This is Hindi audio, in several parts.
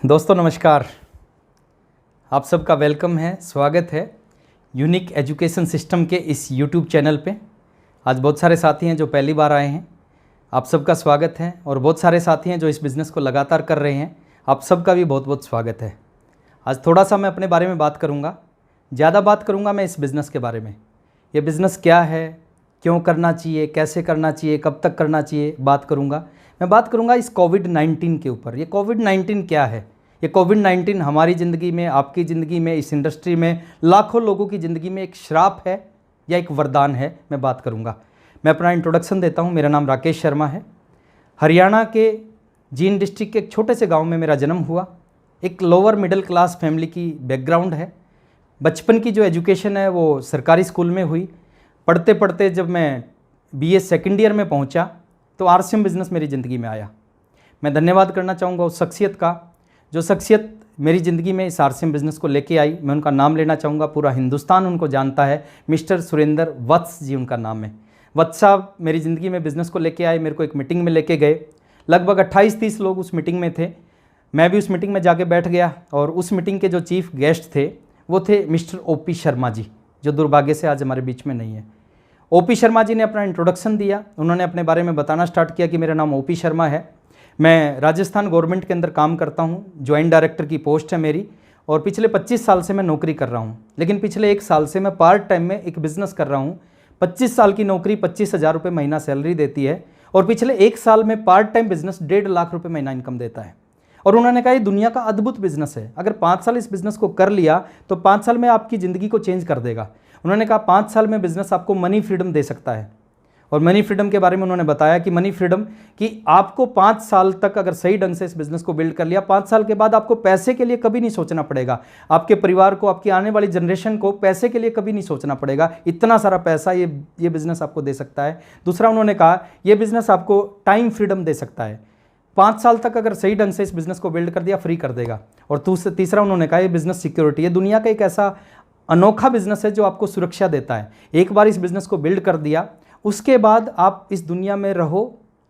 दोस्तों नमस्कार। आप सबका वेलकम है, स्वागत है यूनिक एजुकेशन सिस्टम के इस यूट्यूब चैनल पे। आज बहुत सारे साथी हैं जो पहली बार आए हैं, आप सबका स्वागत है। और बहुत सारे साथी हैं जो इस बिज़नेस को लगातार कर रहे हैं, आप सबका भी बहुत बहुत स्वागत है। आज थोड़ा सा मैं अपने बारे में बात करूँगा, ज़्यादा बात करूँगा मैं इस बिज़नेस के बारे में। ये बिज़नेस क्या है, क्यों करना चाहिए, कैसे करना चाहिए, कब तक करना चाहिए, बात करूँगा। मैं बात करूँगा इस कोविड-19 के ऊपर। ये कोविड-19 क्या है? ये कोविड-19 हमारी ज़िंदगी में, आपकी ज़िंदगी में, इस इंडस्ट्री में लाखों लोगों की ज़िंदगी में एक श्राप है या एक वरदान है, मैं बात करूँगा। मैं अपना इंट्रोडक्शन देता हूँ। मेरा नाम राकेश शर्मा है। हरियाणा के जींद डिस्ट्रिक्ट के एक छोटे से गाँव में मेरा जन्म हुआ। एक लोअर मिडिल क्लास फैमिली की बैकग्राउंड है। बचपन की जो एजुकेशन है वो सरकारी स्कूल में हुई। पढ़ते पढ़ते जब मैं BA सेकेंड ईयर में पहुंचा तो RCM बिज़नेस मेरी ज़िंदगी में आया। मैं धन्यवाद करना चाहूँगा उस शख्सियत का, जो शख्सियत मेरी ज़िंदगी में इस RCM बिज़नेस को लेके आई। मैं उनका नाम लेना चाहूँगा, पूरा हिंदुस्तान उनको जानता है। मिस्टर सुरेंद्र वत्स जी उनका नाम है। वत्स साहब मेरी ज़िंदगी में बिज़नेस को लेके आए, मेरे को एक मीटिंग में लेके गए। लगभग 28-30 लोग उस मीटिंग में थे। मैं भी उस मीटिंग में जाके बैठ गया और उस मीटिंग के जो चीफ गेस्ट थे वो थे मिस्टर OP शर्मा जी, जो दुर्भाग्य से आज हमारे बीच में नहीं है। OP शर्मा जी ने अपना इंट्रोडक्शन दिया। उन्होंने अपने बारे में बताना स्टार्ट किया कि मेरा नाम OP शर्मा है, मैं राजस्थान गवर्नमेंट के अंदर काम करता हूँ, जॉइंट डायरेक्टर की पोस्ट है मेरी, और पिछले 25 साल से मैं नौकरी कर रहा हूँ। लेकिन पिछले 1 साल से मैं पार्ट टाइम में एक बिज़नेस कर रहा हूँ। 25 साल की नौकरी 25,000 रुपये महीना सैलरी देती है, और पिछले 1 साल में पार्ट टाइम बिज़नेस 1.5 लाख रुपये महीना इनकम देता है। और उन्होंने कहा ये दुनिया का अद्भुत बिज़नेस है, अगर 5 साल इस बिज़नेस को कर लिया तो 5 साल में आपकी ज़िंदगी को चेंज कर देगा। उन्होंने कहा 5 साल में बिज़नेस आपको मनी फ्रीडम दे सकता है। और मनी फ्रीडम के बारे में उन्होंने बताया कि मनी फ्रीडम कि आपको 5 साल तक अगर सही ढंग से इस बिज़नेस को बिल्ड कर लिया, 5 साल के बाद आपको पैसे के लिए कभी नहीं सोचना पड़ेगा। आपके परिवार को, आपकी आने वाली जनरेशन को पैसे के लिए कभी नहीं सोचना पड़ेगा। इतना सारा पैसा ये बिज़नेस आपको दे सकता है। दूसरा उन्होंने कहा ये बिज़नेस आपको टाइम फ्रीडम दे सकता है। 5 साल तक अगर सही ढंग से इस बिज़नेस को बिल्ड कर दिया, फ्री कर देगा। और तीसरा उन्होंने कहा ये बिज़नेस सिक्योरिटी, ये दुनिया का एक ऐसा अनोखा बिज़नेस है जो आपको सुरक्षा देता है। एक बार इस बिज़नेस को बिल्ड कर दिया, उसके बाद आप इस दुनिया में रहो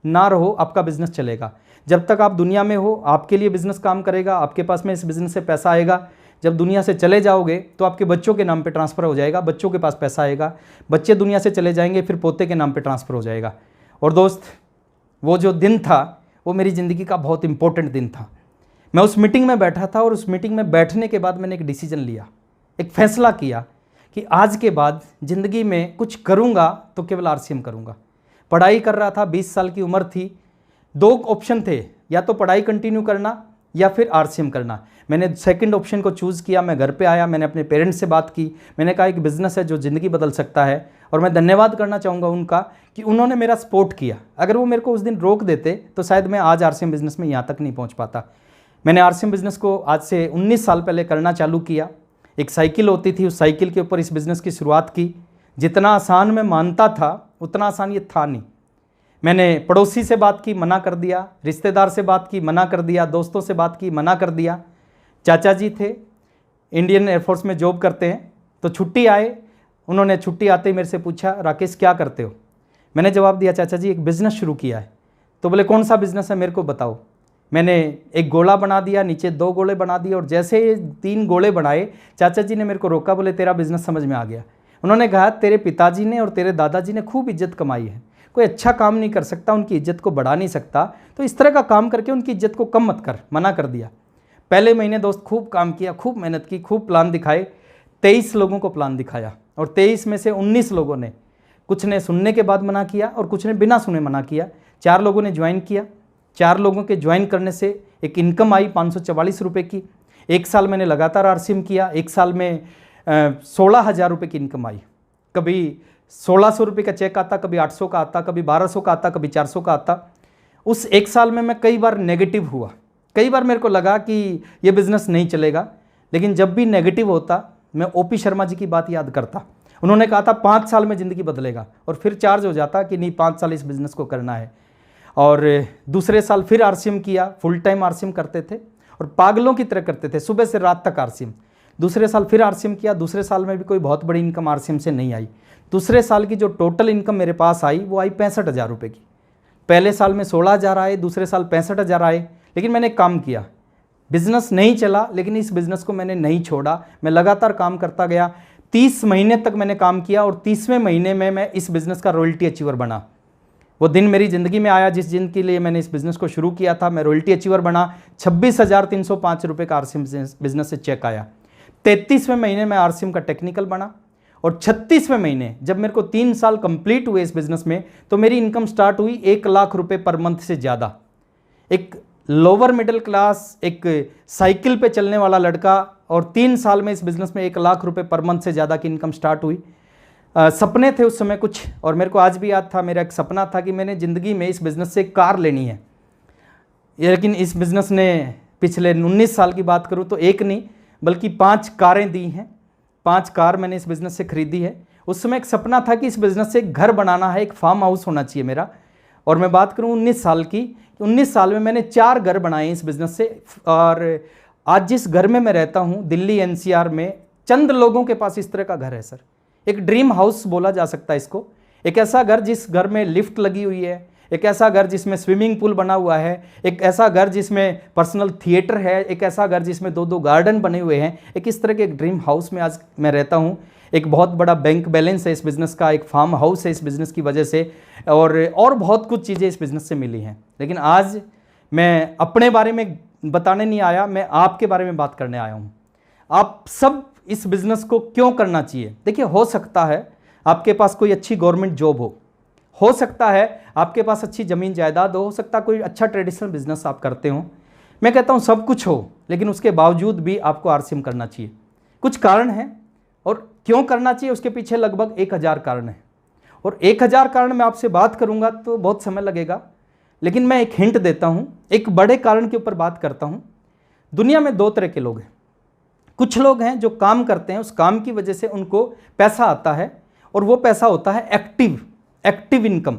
ना रहो, आपका बिज़नेस चलेगा। जब तक आप दुनिया में हो आपके लिए बिज़नेस काम करेगा, आपके पास में इस बिज़नेस से पैसा आएगा। जब दुनिया से चले जाओगे तो आपके बच्चों के नाम पे ट्रांसफ़र हो जाएगा, बच्चों के पास पैसा आएगा। बच्चे दुनिया से चले जाएंगे, फिर पोते के नाम पे ट्रांसफ़र हो जाएगा। और दोस्त, वो जो दिन था वो मेरी ज़िंदगी का बहुत इंपॉर्टेंट दिन था। मैं उस मीटिंग में बैठा था और उस मीटिंग में बैठने के बाद मैंने एक डिसीजन लिया, एक फैसला किया कि आज के बाद ज़िंदगी में कुछ करूँगा तो केवल RCM करूँगा। पढ़ाई कर रहा था, 20 साल की उम्र थी। 2 ऑप्शन थे, या तो पढ़ाई कंटिन्यू करना या फिर RCM करना। मैंने सेकंड ऑप्शन को चूज़ किया। मैं घर पे आया, मैंने अपने पेरेंट्स से बात की। मैंने कहा एक बिज़नेस है जो ज़िंदगी बदल सकता है, और मैं धन्यवाद करना चाहूँगा उनका कि उन्होंने मेरा सपोर्ट किया। अगर वो मेरे को उस दिन रोक देते तो शायद मैं आज RCM बिज़नेस में यहाँ तक नहीं पहुँच पाता। मैंने RCM बिज़नेस को आज से 19 साल पहले करना चालू किया। एक साइकिल होती थी, उस साइकिल के ऊपर इस बिज़नेस की शुरुआत की। जितना आसान मैं मानता था उतना आसान ये था नहीं। मैंने पड़ोसी से बात की, मना कर दिया। रिश्तेदार से बात की, मना कर दिया। दोस्तों से बात की, मना कर दिया। चाचा जी थे, इंडियन एयरफोर्स में जॉब करते हैं, तो छुट्टी आए। उन्होंने छुट्टी आते ही मेरे से पूछा, राकेश क्या करते हो? मैंने जवाब दिया, चाचा जी एक बिज़नेस शुरू किया है। तो बोले कौन सा बिज़नेस है, मेरे को बताओ। मैंने एक गोला बना दिया, नीचे 2 गोले बना दिए, और जैसे ये 3 गोले बनाए चाचा जी ने मेरे को रोका। बोले तेरा बिज़नेस समझ में आ गया। उन्होंने कहा तेरे पिताजी ने और तेरे दादाजी ने खूब इज्जत कमाई है, कोई अच्छा काम नहीं कर सकता, उनकी इज्जत को बढ़ा नहीं सकता, तो इस तरह का काम करके उनकी इज्जत को कम मत कर। मना कर दिया। पहले महीने दोस्त खूब काम किया, खूब मेहनत की, खूब प्लान दिखाए। 23 लोगों को प्लान दिखाया, और 23 में से 19 लोगों ने, कुछ ने सुनने के बाद मना किया और कुछ ने बिना सुने मना किया। 4 लोगों ने ज्वाइन किया। 4 लोगों के ज्वाइन करने से एक इनकम आई 544 रुपये की। 1 साल मैंने लगातार RCM किया। 1 साल में 16,000 रुपये की इनकम आई। कभी 1,600 रुपये का चेक आता, कभी 800 का आता, कभी 1,200 का आता, कभी 400 का आता। उस 1 साल में मैं कई बार नेगेटिव हुआ, कई बार मेरे को लगा कि ये बिज़नेस नहीं चलेगा। लेकिन जब भी नेगेटिव होता मैं OP शर्मा जी की बात याद करता। उन्होंने कहा था 5 साल में ज़िंदगी बदलेगा, और फिर चार्ज हो जाता कि नहीं 5 साल इस बिज़नेस को करना है। और दूसरे साल फिर RCM किया। फुल टाइम RCM करते थे और पागलों की तरह करते थे, सुबह से रात तक RCM। दूसरे साल फिर RCM किया। दूसरे साल में भी कोई बहुत बड़ी इनकम RCM से नहीं आई। दूसरे साल की जो टोटल इनकम मेरे पास आई वो आई 65,000 रुपये की। पहले साल में 16,000 आए, दूसरे साल 65,000 आए। लेकिन मैंने एक काम किया, बिजनेस नहीं चला, लेकिन इस बिजनेस को मैंने नहीं छोड़ा, मैं लगातार काम करता गया। 30 महीने तक मैंने काम किया और 30वें महीने में मैं इस बिज़नेस का रॉयल्टी अचीवर बना। वो दिन मेरी ज़िंदगी में आया जिस दिन के लिए मैंने इस बिज़नेस को शुरू किया था। मैं रॉयल्टी अचीवर बना। 26,305 रुपये का आरसीएम बिज़नेस से चेक आया। 33वें महीने में आरसीएम का टेक्निकल बना और 36वें महीने जब मेरे को 3 साल कंप्लीट हुए इस बिज़नेस में, तो मेरी इनकम स्टार्ट हुई 1 लाख रुपये पर मंथ से ज़्यादा। एक लोअर मिडिल क्लास, एक साइकिल पे चलने वाला लड़का, और 3 साल में इस बिज़नेस में 1 लाख रुपये पर मंथ से ज़्यादा की इनकम स्टार्ट हुई। सपने थे उस समय कुछ, और मेरे को आज भी याद था, मेरा एक सपना था कि मैंने ज़िंदगी में इस बिज़नेस से एक कार लेनी है। लेकिन इस बिज़नेस ने पिछले 19 साल की बात करूँ तो एक नहीं बल्कि 5 कारें दी हैं। 5 कार मैंने इस बिज़नेस से खरीदी है। उस समय एक सपना था कि इस बिज़नेस से एक घर बनाना है, एक फार्म हाउस होना चाहिए मेरा। और मैं बात करूँ 19 साल की, 19 साल में मैंने 4 घर बनाए इस बिज़नेस से। और आज जिस घर में मैं रहता हूँ दिल्ली एनसीआर में, चंद लोगों के पास इस तरह का घर है सर। एक ड्रीम हाउस बोला जा सकता है इसको। एक ऐसा घर जिस घर में लिफ्ट लगी हुई है, एक ऐसा घर जिसमें स्विमिंग पूल बना हुआ है, एक ऐसा घर जिसमें पर्सनल थिएटर है, एक ऐसा घर जिसमें 2-2 गार्डन बने हुए हैं। एक इस तरह के एक ड्रीम हाउस में आज मैं रहता हूँ। एक बहुत बड़ा बैंक बैलेंस है इस बिज़नेस का, एक फार्म हाउस है इस बिज़नेस की वजह से, और बहुत कुछ चीज़ें इस बिज़नेस से मिली हैं। लेकिन आज मैं अपने बारे में बताने नहीं आया, मैं आपके बारे में बात करने आया हूँ। आप सब इस बिज़नेस को क्यों करना चाहिए? देखिए, हो सकता है आपके पास कोई अच्छी गवर्नमेंट जॉब हो सकता है आपके पास अच्छी ज़मीन जायदाद हो सकता है कोई अच्छा ट्रेडिशनल बिजनेस आप करते हो। मैं कहता हूँ सब कुछ हो, लेकिन उसके बावजूद भी आपको आरसीएम करना चाहिए। कुछ कारण हैं, और क्यों करना चाहिए उसके पीछे लगभग 1000 कारण हैं। और 1000 कारण मैं आपसे बात करूँगा तो बहुत समय लगेगा, लेकिन मैं एक हिंट देता हूँ, एक बड़े कारण के ऊपर बात करता हूँ। दुनिया में 2 तरह के लोग हैं। कुछ लोग हैं जो काम करते हैं, उस काम की वजह से उनको पैसा आता है, और वो पैसा होता है एक्टिव इनकम।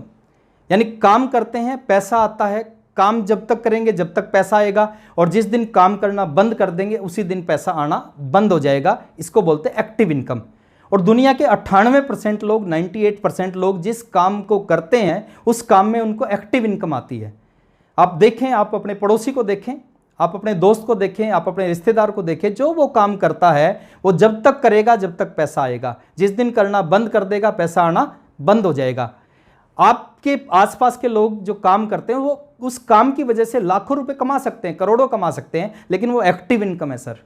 यानी काम करते हैं, पैसा आता है, काम जब तक करेंगे जब तक पैसा आएगा, और जिस दिन काम करना बंद कर देंगे उसी दिन पैसा आना बंद हो जाएगा। इसको बोलते हैं एक्टिव इनकम। और दुनिया के 98% लोग, 98% लोग जिस काम को करते हैं उस काम में उनको एक्टिव इनकम आती है। आप देखें, आप अपने पड़ोसी को देखें, आप अपने दोस्त को देखें, आप अपने रिश्तेदार को देखें, जो वो काम करता है वो जब तक करेगा जब तक पैसा आएगा। जिस दिन करना बंद कर देगा पैसा आना बंद हो जाएगा। आपके आसपास के लोग जो काम करते हैं वो उस काम की वजह से लाखों रुपए कमा सकते हैं, करोड़ों कमा सकते हैं, लेकिन वो एक्टिव इनकम है सर।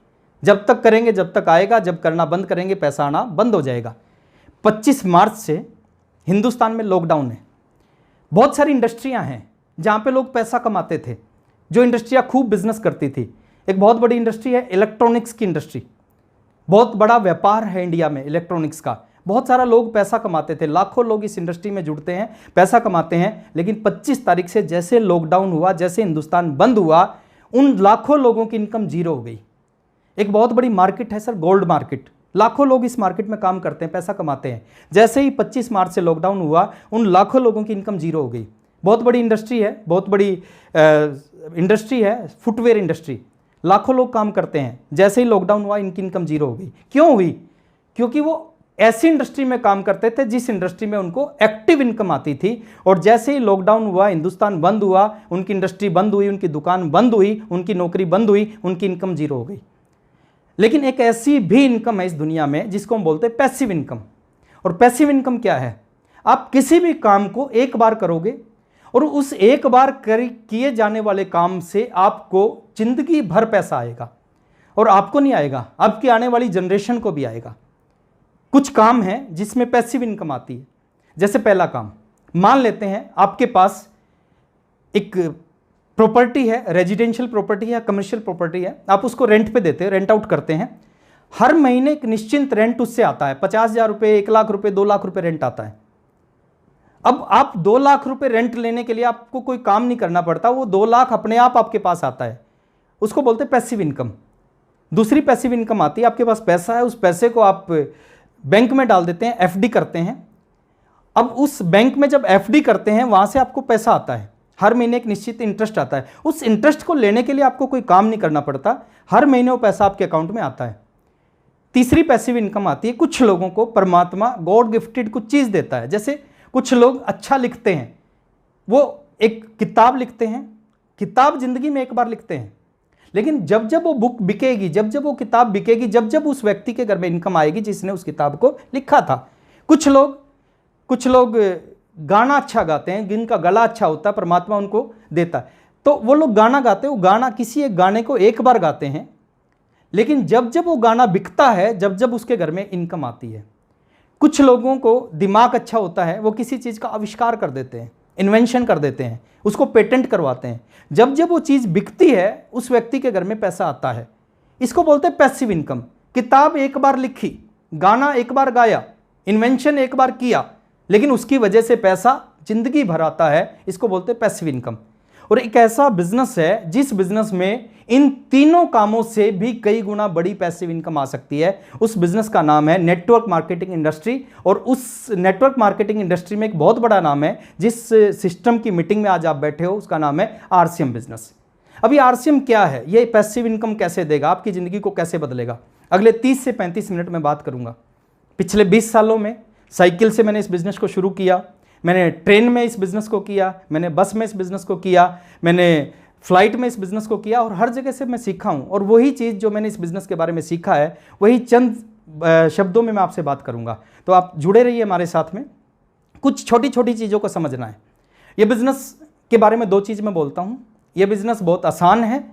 जब तक करेंगे जब तक आएगा, जब करना बंद करेंगे पैसा आना बंद हो जाएगा। 25 मार्च से हिंदुस्तान में लॉकडाउन है। बहुत सारी इंडस्ट्रियां हैं जहां पे लोग पैसा कमाते थे, जो इंडस्ट्रियां खूब बिजनेस करती थी। एक बहुत बड़ी इंडस्ट्री है इलेक्ट्रॉनिक्स की इंडस्ट्री। बहुत बड़ा व्यापार है इंडिया में इलेक्ट्रॉनिक्स का। बहुत सारा लोग पैसा कमाते थे, लाखों लोग इस इंडस्ट्री में जुड़ते हैं, पैसा कमाते हैं। लेकिन 25 तारीख से जैसे लॉकडाउन हुआ, जैसे हिंदुस्तान बंद हुआ, उन लाखों लोगों की इनकम जीरो हो गई। एक बहुत बड़ी मार्केट है सर, गोल्ड मार्केट। लाखों लोग इस मार्केट में काम करते हैं, पैसा कमाते हैं। जैसे ही 25 मार्च से लॉकडाउन हुआ, उन लाखों लोगों की इनकम जीरो हो गई। बहुत बड़ी इंडस्ट्री है, बहुत बड़ी इंडस्ट्री है फुटवेयर इंडस्ट्री। लाखों लोग काम करते हैं, जैसे ही लॉकडाउन हुआ इनकी इनकम जीरो हो गई। क्यों हुई? क्योंकि वो ऐसी इंडस्ट्री में काम करते थे जिस इंडस्ट्री में उनको एक्टिव इनकम आती थी। और जैसे ही लॉकडाउन हुआ, हिंदुस्तान बंद हुआ, उनकी इंडस्ट्री बंद हुई, उनकी दुकान बंद हुई, उनकी नौकरी बंद हुई, उनकी इनकम जीरो हो गई। लेकिन एक ऐसी भी इनकम है इस दुनिया में जिसको हम बोलते हैं पैसिव इनकम। और पैसिव इनकम क्या है? आप किसी भी काम को एक बार करोगे और उस एक बार किए जाने वाले काम से आपको जिंदगी भर पैसा आएगा। और आपको नहीं आएगा, आपकी आने वाली जनरेशन को भी आएगा। कुछ काम है जिसमें पैसिव इनकम आती है। जैसे पहला काम, मान लेते हैं आपके पास एक प्रॉपर्टी है, रेजिडेंशियल प्रॉपर्टी है, कमर्शियल प्रॉपर्टी है, आप उसको रेंट पे देते हैं, रेंट आउट करते हैं। हर महीने एक निश्चित रेंट उससे आता है, 50,000 रुपये, 1 लाख रुपये, 2 लाख रुपये रेंट आता है। अब आप 2 लाख रुपये रेंट लेने के लिए आपको कोई काम नहीं करना पड़ता, वो 2 लाख अपने आप आपके पास आता है। उसको बोलते हैं पैसिव इनकम। दूसरी पैसिव इनकम आती है, आपके पास पैसा है, उस पैसे को आप बैंक में डाल देते हैं, एफडी करते हैं। अब उस बैंक में जब एफडी करते हैं वहां से आपको पैसा आता है, हर महीने एक निश्चित इंटरेस्ट आता है। उस इंटरेस्ट को लेने के लिए आपको कोई काम नहीं करना पड़ता, हर महीने वो पैसा आपके अकाउंट में आता है। तीसरी पैसिव इनकम आती है, कुछ लोगों को परमात्मा गॉड गिफ्टेड कुछ चीज़ देता है। जैसे कुछ लोग अच्छा लिखते हैं, वो एक किताब लिखते हैं, किताब जिंदगी में एक बार लिखते हैं, लेकिन जब जब वो बुक बिकेगी, जब जब वो किताब बिकेगी, जब जब उस व्यक्ति के घर में इनकम आएगी जिसने उस किताब को लिखा था। कुछ लोग गाना अच्छा गाते हैं, जिनका गला अच्छा होता है, परमात्मा उनको देता है, तो वो लोग गाना गाते हैं, वो गाना किसी एक गाने को एक बार गाते हैं, लेकिन जब जब वो गाना बिकता है, जब जब उसके घर में इनकम आती है। कुछ लोगों को दिमाग अच्छा होता है, वो किसी चीज़ का आविष्कार कर देते हैं, इन्वेंशन कर देते हैं, उसको पेटेंट करवाते हैं। जब जब वो चीज़ बिकती है, उस व्यक्ति के घर में पैसा आता है। इसको बोलते हैं पैसिव इनकम। किताब एक बार लिखी, गाना एक बार गाया, इन्वेंशन एक बार किया, लेकिन उसकी वजह से पैसा जिंदगी भर आता है, इसको बोलते हैं पैसिव इनकम। और एक ऐसा बिजनेस है जिस बिजनेस में इन तीनों कामों से भी कई गुना बड़ी पैसिव इनकम आ सकती है। उस बिजनेस का नाम है नेटवर्क मार्केटिंग इंडस्ट्री। और उस नेटवर्क मार्केटिंग इंडस्ट्री में एक बहुत बड़ा नाम है, जिस सिस्टम की मीटिंग में आज आप बैठे हो, उसका नाम है आरसीएम बिजनेस। अभी आरसीएम क्या है, ये पैसिव इनकम कैसे देगा, आपकी ज़िंदगी को कैसे बदलेगा, अगले 30 से 35 मिनट में बात करूंगा। पिछले 20 सालों में साइकिल से मैंने इस बिज़नेस को शुरू किया, मैंने ट्रेन में इस बिज़नेस को किया, मैंने बस में इस बिज़नेस को किया, मैंने फ्लाइट में इस बिज़नेस को किया, और हर जगह से मैं सीखा हूँ। और वही चीज़ जो मैंने इस बिज़नेस के बारे में सीखा है, वही चंद शब्दों में मैं आपसे बात करूँगा। तो आप जुड़े रहिए हमारे साथ में। कुछ छोटी छोटी चीज़ों को समझना है। ये बिज़नेस के बारे में 2 चीज़ मैं बोलता हूँ। ये बिज़नेस बहुत आसान है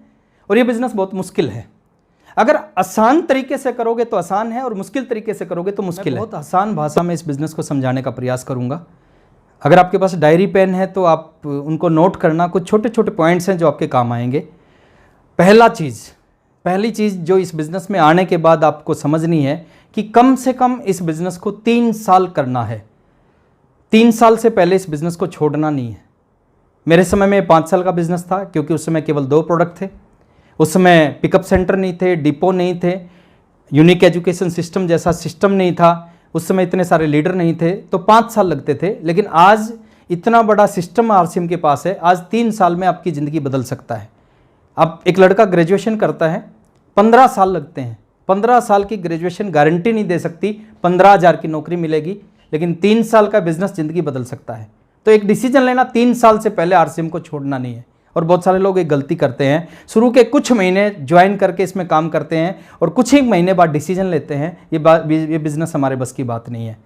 और ये बिज़नेस बहुत मुश्किल है। अगर आसान तरीके से करोगे तो आसान है, और मुश्किल तरीके से करोगे तो मुश्किल है। बहुत आसान भाषा में इस बिज़नेस को समझाने का प्रयास करूँगा। अगर आपके पास डायरी पेन है तो आप उनको नोट करना, कुछ छोटे छोटे पॉइंट्स हैं जो आपके काम आएंगे। पहली चीज़ जो इस बिज़नेस में आने के बाद आपको समझनी है कि कम से कम इस बिज़नेस को 3 साल करना है। 3 साल से पहले इस बिज़नेस को छोड़ना नहीं है। मेरे समय में 5 साल का बिज़नेस था, क्योंकि उस समय केवल 2 प्रोडक्ट थे। उस समय पिकअप सेंटर नहीं थे, डिपो नहीं थे, यूनिक एजुकेशन सिस्टम जैसा सिस्टम नहीं था, उस समय इतने सारे लीडर नहीं थे, तो 5 साल लगते थे। लेकिन आज इतना बड़ा सिस्टम आरसीएम के पास है, आज 3 साल में आपकी ज़िंदगी बदल सकता है। अब एक लड़का ग्रेजुएशन करता है, 15 साल लगते हैं। 15 साल की ग्रेजुएशन गारंटी नहीं दे सकती 15,000 की नौकरी मिलेगी, लेकिन 3 साल का बिजनेस ज़िंदगी बदल सकता है। तो एक डिसीजन लेना, 3 साल से पहले आरसीएम को छोड़ना नहीं है। और बहुत सारे लोग एक गलती करते हैं, शुरू के कुछ महीने ज्वाइन करके इसमें काम करते हैं और कुछ ही महीने बाद डिसीजन लेते हैं। ये बिज़नेस हमारे बस की बात नहीं है।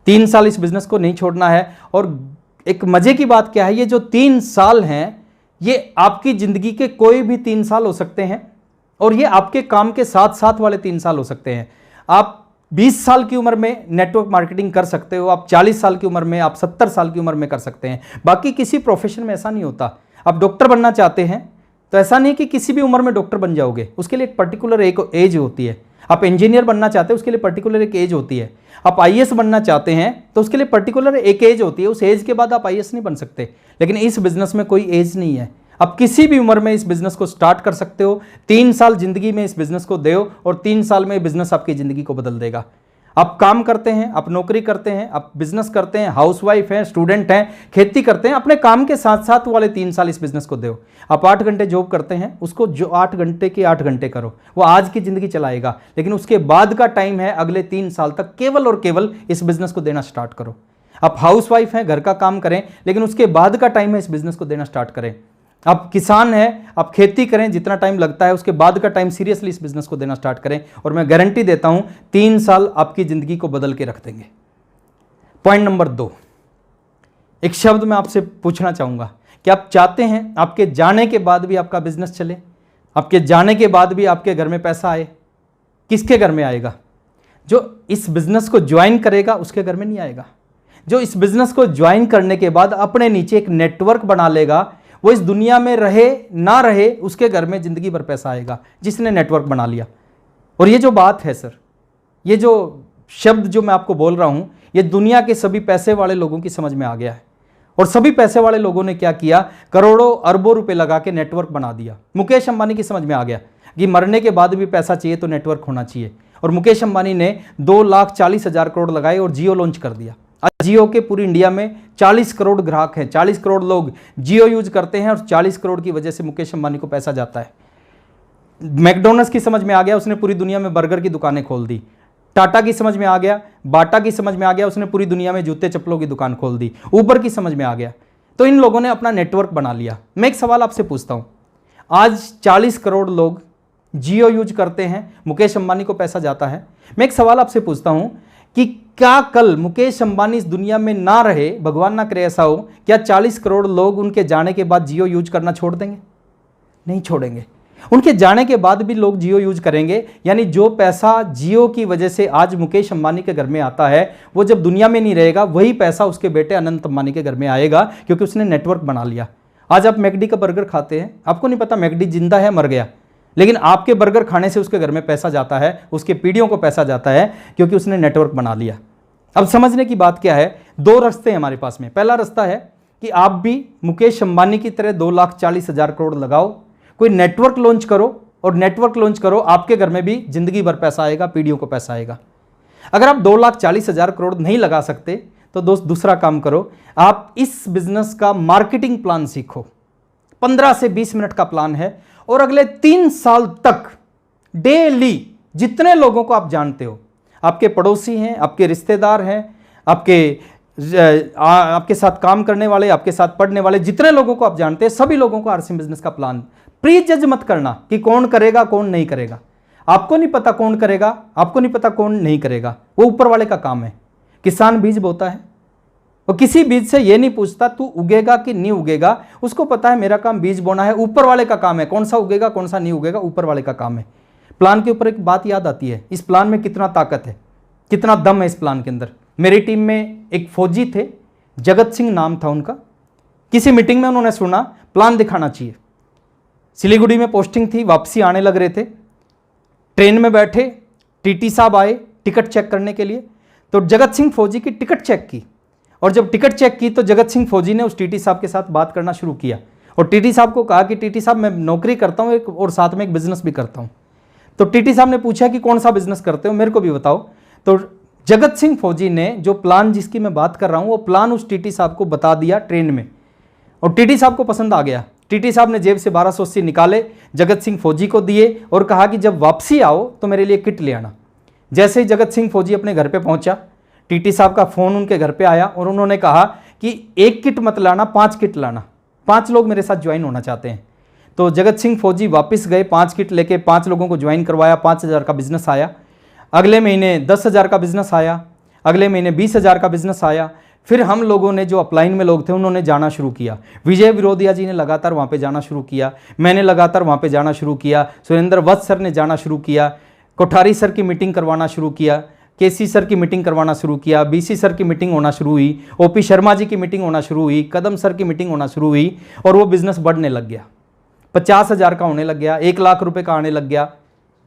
3 साल इस बिज़नेस को नहीं छोड़ना है। और एक मज़े की बात क्या है, ये जो 3 साल हैं, ये आपकी ज़िंदगी के कोई भी 3 साल हो सकते हैं, और ये आपके काम के साथ साथ वाले 3 साल हो सकते हैं। आप 20 साल की उम्र में नेटवर्क मार्केटिंग कर सकते हो, आप 40 साल की उम्र में, आप 70 साल की उम्र में कर सकते हैं। बाकी किसी प्रोफेशन में ऐसा नहीं होता। आप डॉक्टर बनना चाहते हैं तो ऐसा नहीं कि किसी भी उम्र में डॉक्टर बन जाओगे, उसके लिए एक पर्टिकुलर एक एज होती है। आप इंजीनियर बनना चाहते हैं, उसके लिए पर्टिकुलर एक एज होती है। आप आईएएस बनना चाहते हैं तो उसके लिए पर्टिकुलर एक एज होती है, उस एज के बाद आप आईएएस नहीं बन सकते। लेकिन इस बिज़नेस में कोई एज नहीं है, आप किसी भी उम्र में इस बिज़नेस को स्टार्ट कर सकते हो। 3 साल ज़िंदगी में इस बिज़नेस को दो और 3 साल में बिज़नेस आपकी ज़िंदगी को बदल देगा। आप काम करते हैं, आप नौकरी करते हैं, आप बिजनेस करते हैं, हाउसवाइफ हैं, स्टूडेंट हैं, खेती करते हैं, अपने काम के साथ साथ वाले 3 साल इस बिजनेस को दो। आप 8 घंटे जॉब करते हैं, उसको जो 8 घंटे के 8 घंटे करो, वो आज की ज़िंदगी चलाएगा। लेकिन उसके बाद का टाइम है अगले 3 साल तक, केवल और केवल इस बिज़नेस को देना स्टार्ट करो। आप हाउसवाइफ हैं, घर का काम करें, लेकिन उसके बाद का टाइम है इस बिज़नेस को देना स्टार्ट करें। आप किसान हैं, आप खेती करें, जितना टाइम लगता है उसके बाद का टाइम सीरियसली इस बिज़नेस को देना स्टार्ट करें, और मैं गारंटी देता हूं 3 साल आपकी ज़िंदगी को बदल के रख देंगे। पॉइंट नंबर 2, एक शब्द मैं आपसे पूछना चाहूँगा कि आप चाहते हैं आपके जाने के बाद भी आपका बिज़नेस चले, आपके जाने के बाद भी आपके घर में पैसा आए? किसके घर में आएगा? जो इस बिज़नेस को ज्वाइन करेगा उसके घर में नहीं आएगा। जो इस बिज़नेस को ज्वाइन करने के बाद अपने नीचे एक नेटवर्क बना लेगा, वो इस दुनिया में रहे ना रहे, उसके घर में ज़िंदगी भर पैसा आएगा, जिसने नेटवर्क बना लिया। और ये जो बात है सर, ये जो शब्द जो मैं आपको बोल रहा हूँ, ये दुनिया के सभी पैसे वाले लोगों की समझ में आ गया है। और सभी पैसे वाले लोगों ने क्या किया, करोड़ों अरबों रुपए लगा के नेटवर्क बना दिया। मुकेश अंबानी की समझ में आ गया कि मरने के बाद भी पैसा चाहिए तो नेटवर्क होना चाहिए, और मुकेश अंबानी ने 2,40,000 करोड़ लगाए और जियो लॉन्च कर दिया। आज जियो के पूरी इंडिया में 40 करोड़ ग्राहक हैं, 40 करोड़ लोग जियो यूज करते हैं, और 40 करोड़ की वजह से मुकेश अंबानी को पैसा जाता है। मैकडोनल्ड्स की समझ में आ गया, उसने पूरी दुनिया में बर्गर की दुकानें खोल दी। टाटा की समझ में आ गया, बाटा की समझ में आ गया, उसने पूरी दुनिया में जूते चप्पलों की दुकान खोल दी। ऊबर की समझ में आ गया, तो इन लोगों ने अपना नेटवर्क बना लिया। मैं एक सवाल आपसे पूछता हूं, आज 40 करोड़ लोग जियो यूज करते हैं, मुकेश अंबानी को पैसा जाता है। मैं एक सवाल आपसे पूछता हूं कि क्या कल मुकेश अंबानी इस दुनिया में ना रहे, भगवान ना करे ऐसा हो, क्या 40 करोड़ लोग उनके जाने के बाद जियो यूज करना छोड़ देंगे? नहीं छोड़ेंगे। उनके जाने के बाद भी लोग जियो यूज करेंगे। यानी जो पैसा जियो की वजह से आज मुकेश अंबानी के घर में आता है, वो जब दुनिया में नहीं रहेगा, वही पैसा उसके बेटे अनंत अंबानी के घर में आएगा, क्योंकि उसने नेटवर्क बना लिया। आज आप मैकडी का बर्गर खाते हैं, आपको नहीं पता मैकडी जिंदा है मर गया, लेकिन आपके बर्गर खाने से उसके घर में पैसा जाता है, उसके पीढ़ियों को पैसा जाता है, क्योंकि उसने नेटवर्क बना लिया। अब समझने की बात क्या है, दो रास्ते हैं हमारे पास में। पहला रास्ता है कि आप भी मुकेश अंबानी की तरह 2,40,000 करोड़ लगाओ, कोई नेटवर्क लॉन्च करो, और नेटवर्क लॉन्च करो, आपके घर में भी जिंदगी भर पैसा आएगा, पीढ़ियों को पैसा आएगा। अगर आप 2,40,000 करोड़ नहीं लगा सकते तो दोस्त दूसरा काम करो, आप इस बिजनेस का मार्केटिंग प्लान सीखो। 15 से 20 मिनट का प्लान है, और अगले 3 साल तक डेली जितने लोगों को आप जानते हो, आपके पड़ोसी हैं, आपके रिश्तेदार हैं, आपके साथ काम करने वाले, आपके साथ पढ़ने वाले, जितने लोगों को आप जानते हैं, सभी लोगों को आरसीएम बिजनेस का प्लान। प्री जज मत करना कि कौन करेगा कौन नहीं करेगा। आपको नहीं पता कौन करेगा, आपको नहीं पता कौन नहीं करेगा, वो ऊपर वाले का काम है। किसान बीज बोता है, वो किसी बीज से ये नहीं पूछता तू उगेगा कि नहीं उगेगा, उसको पता है मेरा काम बीज बोना है, ऊपर वाले का काम है। कौन सा उगेगा कौन सा नहीं उगेगा, ऊपर वाले का काम है। प्लान के ऊपर एक बात याद आती है, इस प्लान में कितना ताकत है, कितना दम है इस प्लान के अंदर। मेरी टीम में एक फौजी थे, जगत सिंह नाम था उनका। किसी मीटिंग में उन्होंने सुना प्लान दिखाना चाहिए। सिलीगुड़ी में पोस्टिंग थी, वापसी आने लग रहे थे, ट्रेन में बैठे, टीटी साहब आए टिकट चेक करने के लिए, तो जगत सिंह फौजी की टिकट चेक की, और जब टिकट चेक की तो जगत सिंह फौजी ने उस टीटी साहब के साथ बात करना शुरू किया, और टीटी साहब को कहा कि टीटी साहब मैं नौकरी करता हूँ एक, और साथ में एक बिजनेस भी करता हूँ। तो टीटी साहब ने पूछा कि कौन सा बिजनेस करते हो, मेरे को भी बताओ। तो जगत सिंह फौजी ने जो प्लान जिसकी मैं बात कर रहा हूँ, वो प्लान उस टीटी साहब को बता दिया ट्रेन में, और टीटी साहब को पसंद आ गया। टीटी साहब ने जेब से 1280 निकाले, जगत सिंह फौजी को दिए, और कहा कि जब वापसी आओ तो मेरे लिए किट ले आना। जैसे ही जगत सिंह फौजी अपने घर पे पहुंचा, टीटी साहब का फ़ोन उनके घर पे आया, और उन्होंने कहा कि 1 किट मत लाना, 5 किट लाना, 5 लोग मेरे साथ ज्वाइन होना चाहते हैं। तो जगत सिंह फौजी वापस गए, 5 किट लेके 5 लोगों को ज्वाइन करवाया, 5,000 का बिजनेस आया। अगले महीने 10,000 का बिजनेस आया, अगले महीने 20,000 का बिजनेस आया। फिर हम लोगों ने, जो अपलाइन में लोग थे, उन्होंने जाना शुरू किया। विजय विरोधिया जी ने लगातार वहाँ पे जाना शुरू किया, मैंने लगातार वहाँ पे जाना शुरू किया, सुरेंद्र वत्स सर ने जाना शुरू किया, कोठारी सर की मीटिंग करवाना शुरू किया, केसी सर की मीटिंग करवाना शुरू किया, बीसी सर की मीटिंग होना शुरू हुई, ओपी शर्मा जी की मीटिंग होना शुरू हुई, कदम सर की मीटिंग होना शुरू हुई, और वो बिजनेस बढ़ने लग गया। 50,000 का होने लग गया, 1 लाख रुपए का आने लग गया।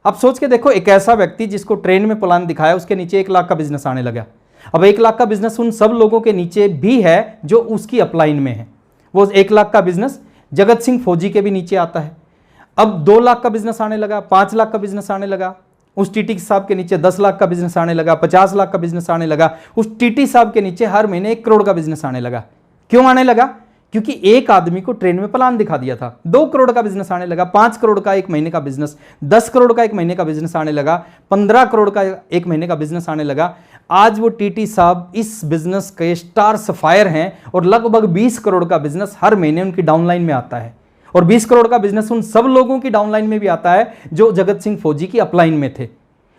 अब सोच के देखो, एक ऐसा व्यक्ति जिसको ट्रेन में प्लान दिखाया, उसके नीचे 1 लाख का बिजनेस आने लगा। अब 1 लाख का बिजनेस उन सब लोगों के नीचे भी है जो उसकी अपलाइन में है। वो 1 लाख का बिजनेस जगत सिंह फौजी के भी नीचे आता है। अब 2 लाख का बिजनेस आने लगा, 5 लाख का बिजनेस आने लगा, उस टीटी साहब के नीचे 10 लाख का बिजनेस आने लगा, 50 लाख का बिजनेस आने लगा, उस टीटी साहब के नीचे हर महीने 1 करोड़ का बिजनेस आने लगा। क्यों आने लगा? क्योंकि एक आदमी को ट्रेन में प्लान दिखा दिया था। 2 करोड़ का बिजनेस आने लगा, 5 करोड़ का 1 महीने का बिजनेस, 10 करोड़ का 1 महीने का बिजनेस आने लगा, 15 करोड़ का 1 महीने का बिजनेस आने लगा। आज वो टीटी साहब इस बिजनेस के स्टार सफायर हैं, और लगभग 20 करोड़ का बिजनेस हर महीने उनकी डाउनलाइन में आता है, और 20 करोड़ का बिजनेस उन सब लोगों की डाउनलाइन में भी आता है जो जगत सिंह फौजी की अपलाइन में थे।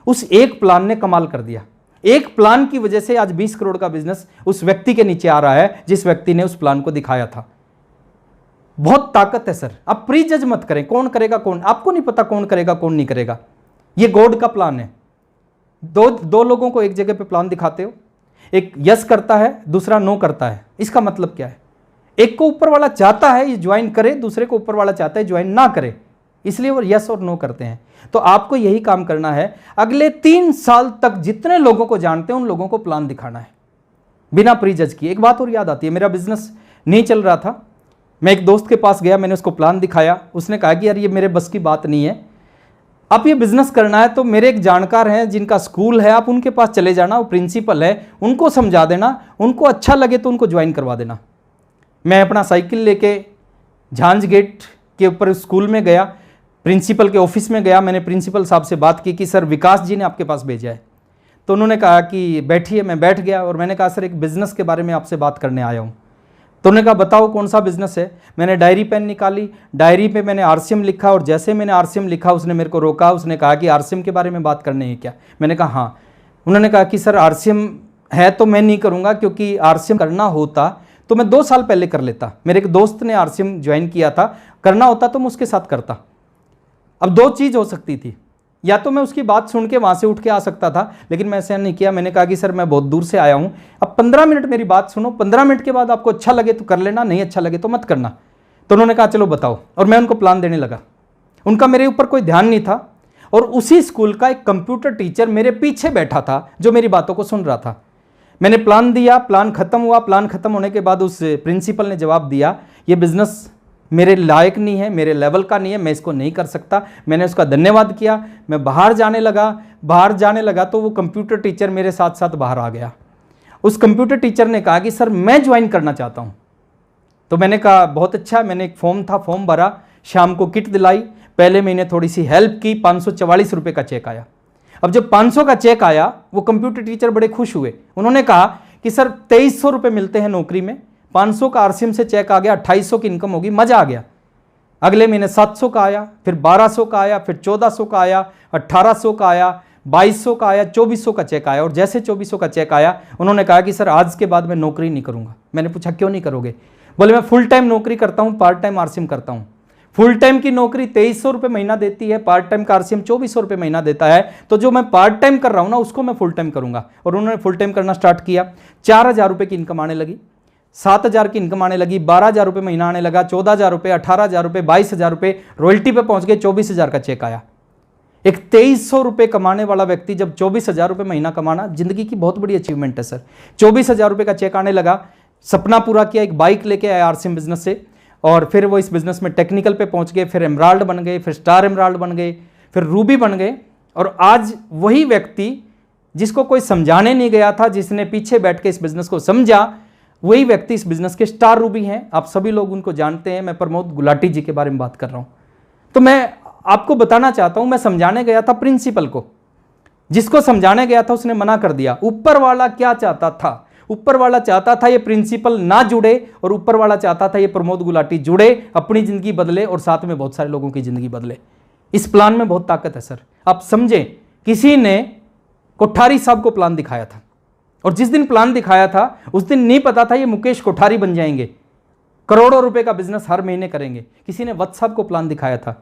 उस एक प्लान ने कमाल कर दिया। एक प्लान की वजह से आज 20 करोड़ का बिजनेस उस व्यक्ति के नीचे आ रहा है जिस व्यक्ति ने उस प्लान को दिखाया था। बहुत ताकत है सर। आप प्री जज मत करें कौन करेगा कौन, आपको नहीं पता कौन करेगा कौन नहीं करेगा। ये गॉड का प्लान है। दो लोगों को एक जगह पे प्लान दिखाते हो, एक यस करता है, दूसरा नो करता है। इसका मतलब क्या है? एक को ऊपर वाला चाहता है ये ज्वाइन करे, दूसरे को ऊपर वाला चाहता है ज्वाइन ना करे, इसलिए वो यस और नो करते हैं। तो आपको यही काम करना है। अगले 3 साल तक जितने लोगों को जानते हैं उन लोगों को प्लान दिखाना है बिना प्री जज किए। एक बात और याद आती है, मेरा बिजनेस नहीं चल रहा था, मैं एक दोस्त के पास गया, मैंने उसको प्लान दिखाया, उसने कहा कि यार ये मेरे बस की बात नहीं है, आप ये बिजनेस करना है तो मेरे एक जानकार हैं जिनका स्कूल है, आप उनके पास चले जाना, वो प्रिंसिपल है, उनको समझा देना, उनको अच्छा लगे तो उनको ज्वाइन करवा देना। मैं अपना साइकिल लेके झांझ गेट के ऊपर स्कूल में गया, प्रिंसिपल के ऑफिस में गया, मैंने प्रिंसिपल साहब से बात की कि सर विकास जी ने आपके पास भेजा है। तो उन्होंने कहा कि बैठिए, मैं बैठ गया और मैंने कहा सर एक बिज़नेस के बारे में आपसे बात करने आया हूँ। तो उन्होंने कहा बताओ कौन सा बिजनेस है। मैंने डायरी पेन निकाली, डायरी पे मैंने आरसीएम लिखा, और जैसे मैंने आरसीएम लिखा उसने मेरे को रोका, उसने कहा कि आरसीएम के बारे में बात करनी है क्या। मैंने कहा हाँ। उन्होंने कहा कि सर आरसीएम है तो मैं नहीं करूँगा, क्योंकि आरसीएम करना होता तो मैं 2 साल पहले कर लेता। मेरे एक दोस्त ने आरसीएम ज्वाइन किया था, करना होता तो मैं उसके साथ करता। अब 2 चीज़ हो सकती थी, या तो मैं उसकी बात सुन के वहाँ से उठ के आ सकता था, लेकिन मैं ऐसा नहीं किया। मैंने कहा कि सर मैं बहुत दूर से आया हूँ, अब 15 मिनट मेरी बात सुनो, 15 मिनट के बाद आपको अच्छा लगे तो कर लेना, नहीं अच्छा लगे तो मत करना। तो उन्होंने कहा चलो बताओ, और मैं उनको प्लान देने लगा। उनका मेरे ऊपर कोई ध्यान नहीं था, और उसी स्कूल का एक कंप्यूटर टीचर मेरे पीछे बैठा था जो मेरी बातों को सुन रहा था। मैंने प्लान दिया, प्लान खत्म हुआ। प्लान खत्म होने के बाद उस प्रिंसिपल ने जवाब दिया ये बिज़नेस मेरे लायक नहीं है, मेरे लेवल का नहीं है, मैं इसको नहीं कर सकता। मैंने उसका धन्यवाद किया, मैं बाहर जाने लगा तो वो कंप्यूटर टीचर मेरे साथ साथ बाहर आ गया। उस कंप्यूटर टीचर ने कहा कि सर मैं ज्वाइन करना चाहता हूँ। तो मैंने कहा बहुत अच्छा। मैंने एक फॉर्म भरा, शाम को किट दिलाई, पहले महीने थोड़ी सी हेल्प की, 544 रुपये का चेक आया। अब जब 500 का चेक आया वो कंप्यूटर टीचर बड़े खुश हुए। उन्होंने कहा कि सर 2300 रुपये मिलते हैं नौकरी में, 500 का आरसीएम से चेक आ गया, 2800 की इनकम होगी, मजा आ गया। अगले महीने 700 का आया, फिर 1200 का आया, फिर 1400 का आया, 1800 का आया, 2200 का आया, 2400 का चेक आया। और जैसे 2400 का चेक आया उन्होंने कहा कि सर आज के बाद मैं नौकरी नहीं करूंगा। मैंने पूछा क्यों नहीं करोगे? बोले मैं फुल टाइम नौकरी करता हूं, पार्ट टाइम आरसीएम करता हूं। फुल टाइम की नौकरी 2300 रुपये महीना देती है, पार्ट टाइम का आरसीएम 2400 रुपये महीना देता है, तो जो मैं पार्ट टाइम कर रहा हूं ना उसको मैं फुल टाइम करूंगा। और उन्होंने फुल टाइम करना स्टार्ट किया। 4000 रुपये की इनकम आने लगी, 7000 की इनकम आने लगी, 12000 रुपये महीना आने लगा, 14000 रुपये, 18000 रुपये, 22000 रुपये, रॉयल्टी पे पहुंच गए, 24000 का चेक आया। एक 2300 रुपये कमाने वाला व्यक्ति जब 24000 रुपये महीना कमाना जिंदगी की बहुत बड़ी अचीवमेंट है सर। 24000 रुपये का चेक आने लगा, सपना पूरा किया, एक बाइक लेके आया आरसीएम बिजनेस से, और फिर वो इस बिजनेस में टेक्निकल पे पहुंच गए, फिर एमराल्ड बन गए, फिर स्टार एमराल्ड बन गए, फिर रूबी बन गए। और आज वही व्यक्ति जिसको कोई समझाने नहीं गया था, जिसने पीछे बैठ के इस बिजनेस को समझा, वही व्यक्ति इस बिजनेस के स्टार रूबी हैं। आप सभी लोग उनको जानते हैं, मैं प्रमोद गुलाटी जी के बारे में बात कर रहा हूं। तो मैं आपको बताना चाहता हूं, मैं समझाने गया था प्रिंसिपल को, जिसको समझाने गया था उसने मना कर दिया। ऊपर वाला क्या चाहता था? ऊपर वाला चाहता था ये प्रिंसिपल ना जुड़े, और ऊपर वाला चाहता था ये प्रमोद गुलाटी जुड़े, अपनी जिंदगी बदले और साथ में बहुत सारे लोगों की जिंदगी बदले। इस प्लान में बहुत ताकत है सर। आप समझें, किसी ने कोठारी साहब को प्लान दिखाया था, और जिस दिन प्लान दिखाया था उस दिन नहीं पता था ये मुकेश कोठारी बन जाएंगे, करोड़ों रुपए का बिजनेस हर महीने करेंगे। किसी ने वत्स साहब को प्लान दिखाया था,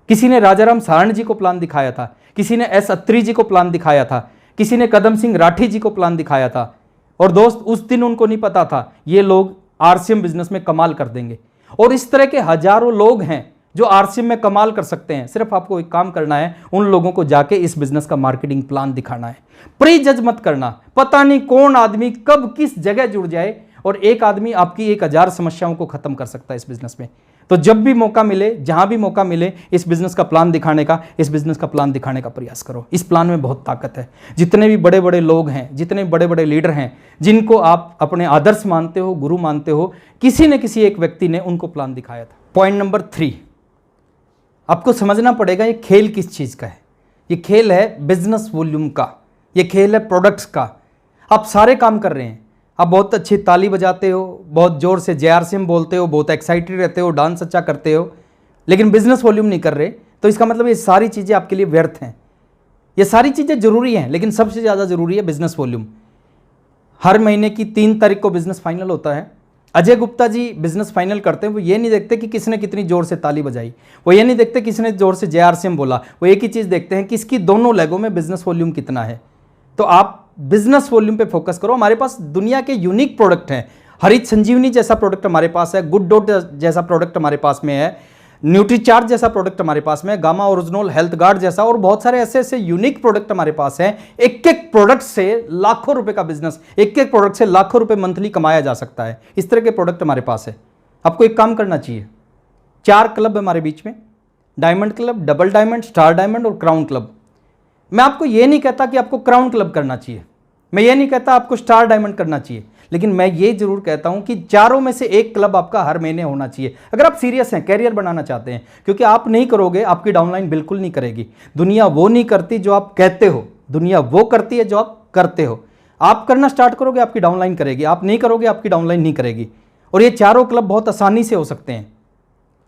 किसी ने राजाराम सारण जी को प्लान दिखाया था, किसी ने एस अत्री जी को प्लान दिखाया था, किसी ने कदम सिंह राठी जी को प्लान दिखाया था। और दोस्त उस दिन उनको नहीं पता था ये लोग आरसीएम बिजनेस में कमाल कर देंगे। और इस तरह के हजारों लोग हैं जो आरसीएम में कमाल कर सकते हैं। सिर्फ आपको एक काम करना है, उन लोगों को जाके इस बिजनेस का मार्केटिंग प्लान दिखाना है। प्री जज मत करना, पता नहीं कौन आदमी कब किस जगह जुड़ जाए, और एक आदमी आपकी 1000 समस्याओं को खत्म कर सकता है इस बिजनेस में। तो जब भी मौका मिले, जहां भी मौका मिले, इस बिजनेस का प्लान दिखाने का, इस बिजनेस का प्लान दिखाने का प्रयास करो। इस प्लान में बहुत ताकत है। जितने भी बड़े बड़े लोग हैं, जितने बड़े बड़े लीडर हैं, जिनको आप अपने आदर्श मानते हो, गुरु मानते हो, किसी न किसी एक व्यक्ति ने उनको प्लान दिखाया था। पॉइंट नंबर 3, आपको समझना पड़ेगा ये खेल किस चीज़ का है। ये खेल है बिजनेस वॉल्यूम का, ये खेल है प्रोडक्ट्स का। आप सारे काम कर रहे हैं, आप बहुत अच्छी ताली बजाते हो, बहुत ज़ोर से JRCM बोलते हो, बहुत एक्साइटेड रहते हो, डांस अच्छा करते हो, लेकिन बिजनेस वॉल्यूम नहीं कर रहे, तो इसका मतलब ये सारी चीज़ें आपके लिए व्यर्थ हैं। ये सारी चीज़ें ज़रूरी हैं, लेकिन सबसे ज़्यादा ज़रूरी है बिजनेस वॉल्यूम। हर महीने की 3 तारीख को बिजनेस फाइनल होता है। अजय गुप्ता जी बिजनेस फाइनल करते हैं, वो ये नहीं देखते कि किसने कितनी ज़ोर से ताली बजाई, वो ये नहीं देखते किसने ज़ोर से JRCM बोला, वो एक ही चीज़ देखते हैं कि इसकी दोनों लेगों में बिजनेस वॉल्यूम कितना है। तो आप बिजनेस वॉल्यूम पे फोकस करो। हमारे पास दुनिया के यूनिक प्रोडक्ट हैं। हरित संजीवनी जैसा प्रोडक्ट हमारे पास है, गुड डॉट जैसा प्रोडक्ट हमारे पास में है, न्यूट्रीचार्ज जैसा प्रोडक्ट हमारे पास में है, गामा ओरिजिनल हेल्थ गार्ड जैसा, और बहुत सारे ऐसे ऐसे यूनिक प्रोडक्ट हमारे पास हैं। एक एक प्रोडक्ट से लाखों रुपए का बिजनेस, एक एक प्रोडक्ट से लाखों रुपए मंथली कमाया जा सकता है। इस तरह के प्रोडक्ट हमारे पास है। आपको एक काम करना चाहिए, 4 क्लब है हमारे बीच में, diamond club, double diamond, star diamond और क्राउन क्लब। मैं आपको ये नहीं कहता कि आपको क्राउन क्लब करना चाहिए, मैं ये नहीं कहता आपको स्टार डायमंड करना चाहिए, लेकिन मैं ये जरूर कहता हूं कि चारों में से एक क्लब आपका हर महीने होना चाहिए, अगर आप सीरियस हैं, कैरियर बनाना चाहते हैं। क्योंकि आप नहीं करोगे, आपकी डाउनलाइन बिल्कुल नहीं करेगी। दुनिया वो नहीं करती जो आप कहते हो, दुनिया वो करती है जो आप करते हो। आप करना स्टार्ट करोगे, आपकी डाउनलाइन करेगी, आप नहीं करोगे, आपकी डाउनलाइन नहीं करेगी। और ये चारों क्लब बहुत आसानी से हो सकते हैं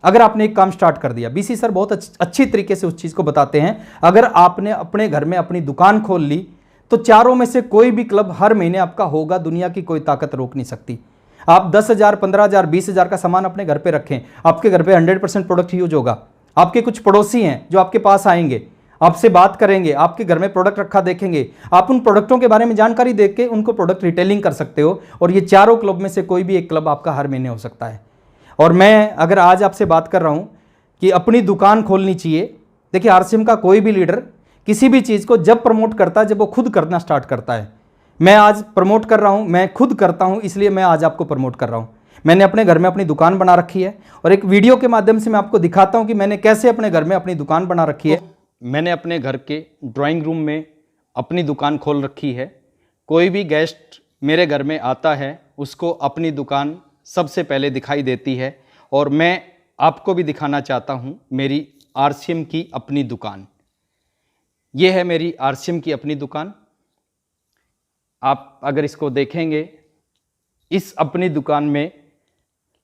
अगर आपने एक काम स्टार्ट कर दिया। बीसी सर बहुत अच्छी तरीके से उस चीज़ को बताते हैं। अगर आपने अपने घर में अपनी दुकान खोल ली तो चारों में से कोई भी क्लब हर महीने आपका होगा, दुनिया की कोई ताकत रोक नहीं सकती। आप 10,000, 15,000, 20,000 का सामान अपने घर पे रखें, आपके घर पे 100% प्रोडक्ट यूज होगा। आपके कुछ पड़ोसी हैं जो आपके पास आएंगे, आपसे बात करेंगे, आपके घर में प्रोडक्ट रखा देखेंगे, आप उन प्रोडक्टों के बारे में जानकारी देख के उनको प्रोडक्ट रिटेलिंग कर सकते हो। और ये चारों क्लब में से कोई भी एक क्लब आपका हर महीने हो सकता है। और मैं अगर आज आपसे बात कर रहा हूँ कि अपनी दुकान खोलनी चाहिए, देखिए आरसीएम का कोई भी लीडर किसी भी चीज़ को जब प्रमोट करता है जब वो खुद करना स्टार्ट करता है। मैं आज प्रमोट कर रहा हूँ, मैं खुद करता हूँ, इसलिए मैं आज आपको प्रमोट कर रहा हूँ। मैंने अपने घर में अपनी दुकान बना रखी है और एक वीडियो के माध्यम से मैं आपको दिखाता हूँ कि मैंने कैसे अपने घर में अपनी दुकान बना रखी है। मैंने अपने घर के ड्राइंग रूम में अपनी दुकान खोल रखी है। कोई भी गेस्ट मेरे घर में आता है उसको अपनी दुकान सबसे पहले दिखाई देती है और मैं आपको भी दिखाना चाहता हूँ मेरी आरसीएम की अपनी दुकान। ये है मेरी आरसीएम की अपनी दुकान। आप अगर इसको देखेंगे, इस अपनी दुकान में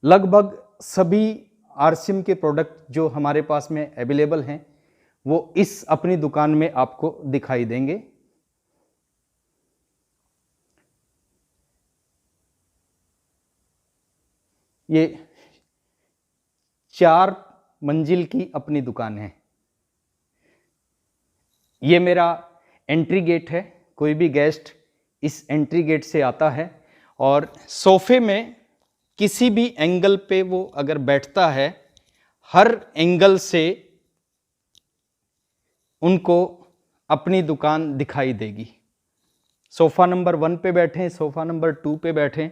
लगभग सभी आरसीएम के प्रोडक्ट जो हमारे पास में अवेलेबल हैं वो इस अपनी दुकान में आपको दिखाई देंगे। ये 4 मंजिल की अपनी दुकान है। ये मेरा एंट्री गेट है। कोई भी गेस्ट इस एंट्री गेट से आता है और सोफे में किसी भी एंगल पे वो अगर बैठता है, हर एंगल से उनको अपनी दुकान दिखाई देगी। सोफ़ा नंबर 1 पे बैठें, सोफ़ा नंबर 2 पे बैठें,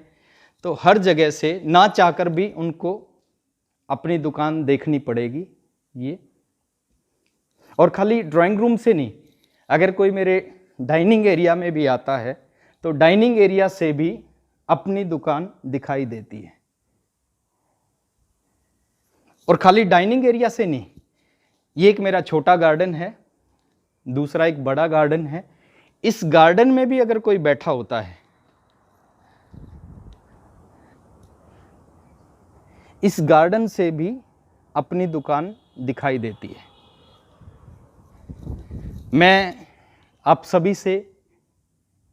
तो हर जगह से ना चाहकर भी उनको अपनी दुकान देखनी पड़ेगी। ये और खाली ड्राइंग रूम से नहीं, अगर कोई मेरे डाइनिंग एरिया में भी आता है तो डाइनिंग एरिया से भी अपनी दुकान दिखाई देती है। और खाली डाइनिंग एरिया से नहीं, ये एक मेरा छोटा गार्डन है, दूसरा एक बड़ा गार्डन है। इस गार्डन में भी अगर कोई बैठा होता है, इस गार्डन से भी अपनी दुकान दिखाई देती है। मैं आप सभी से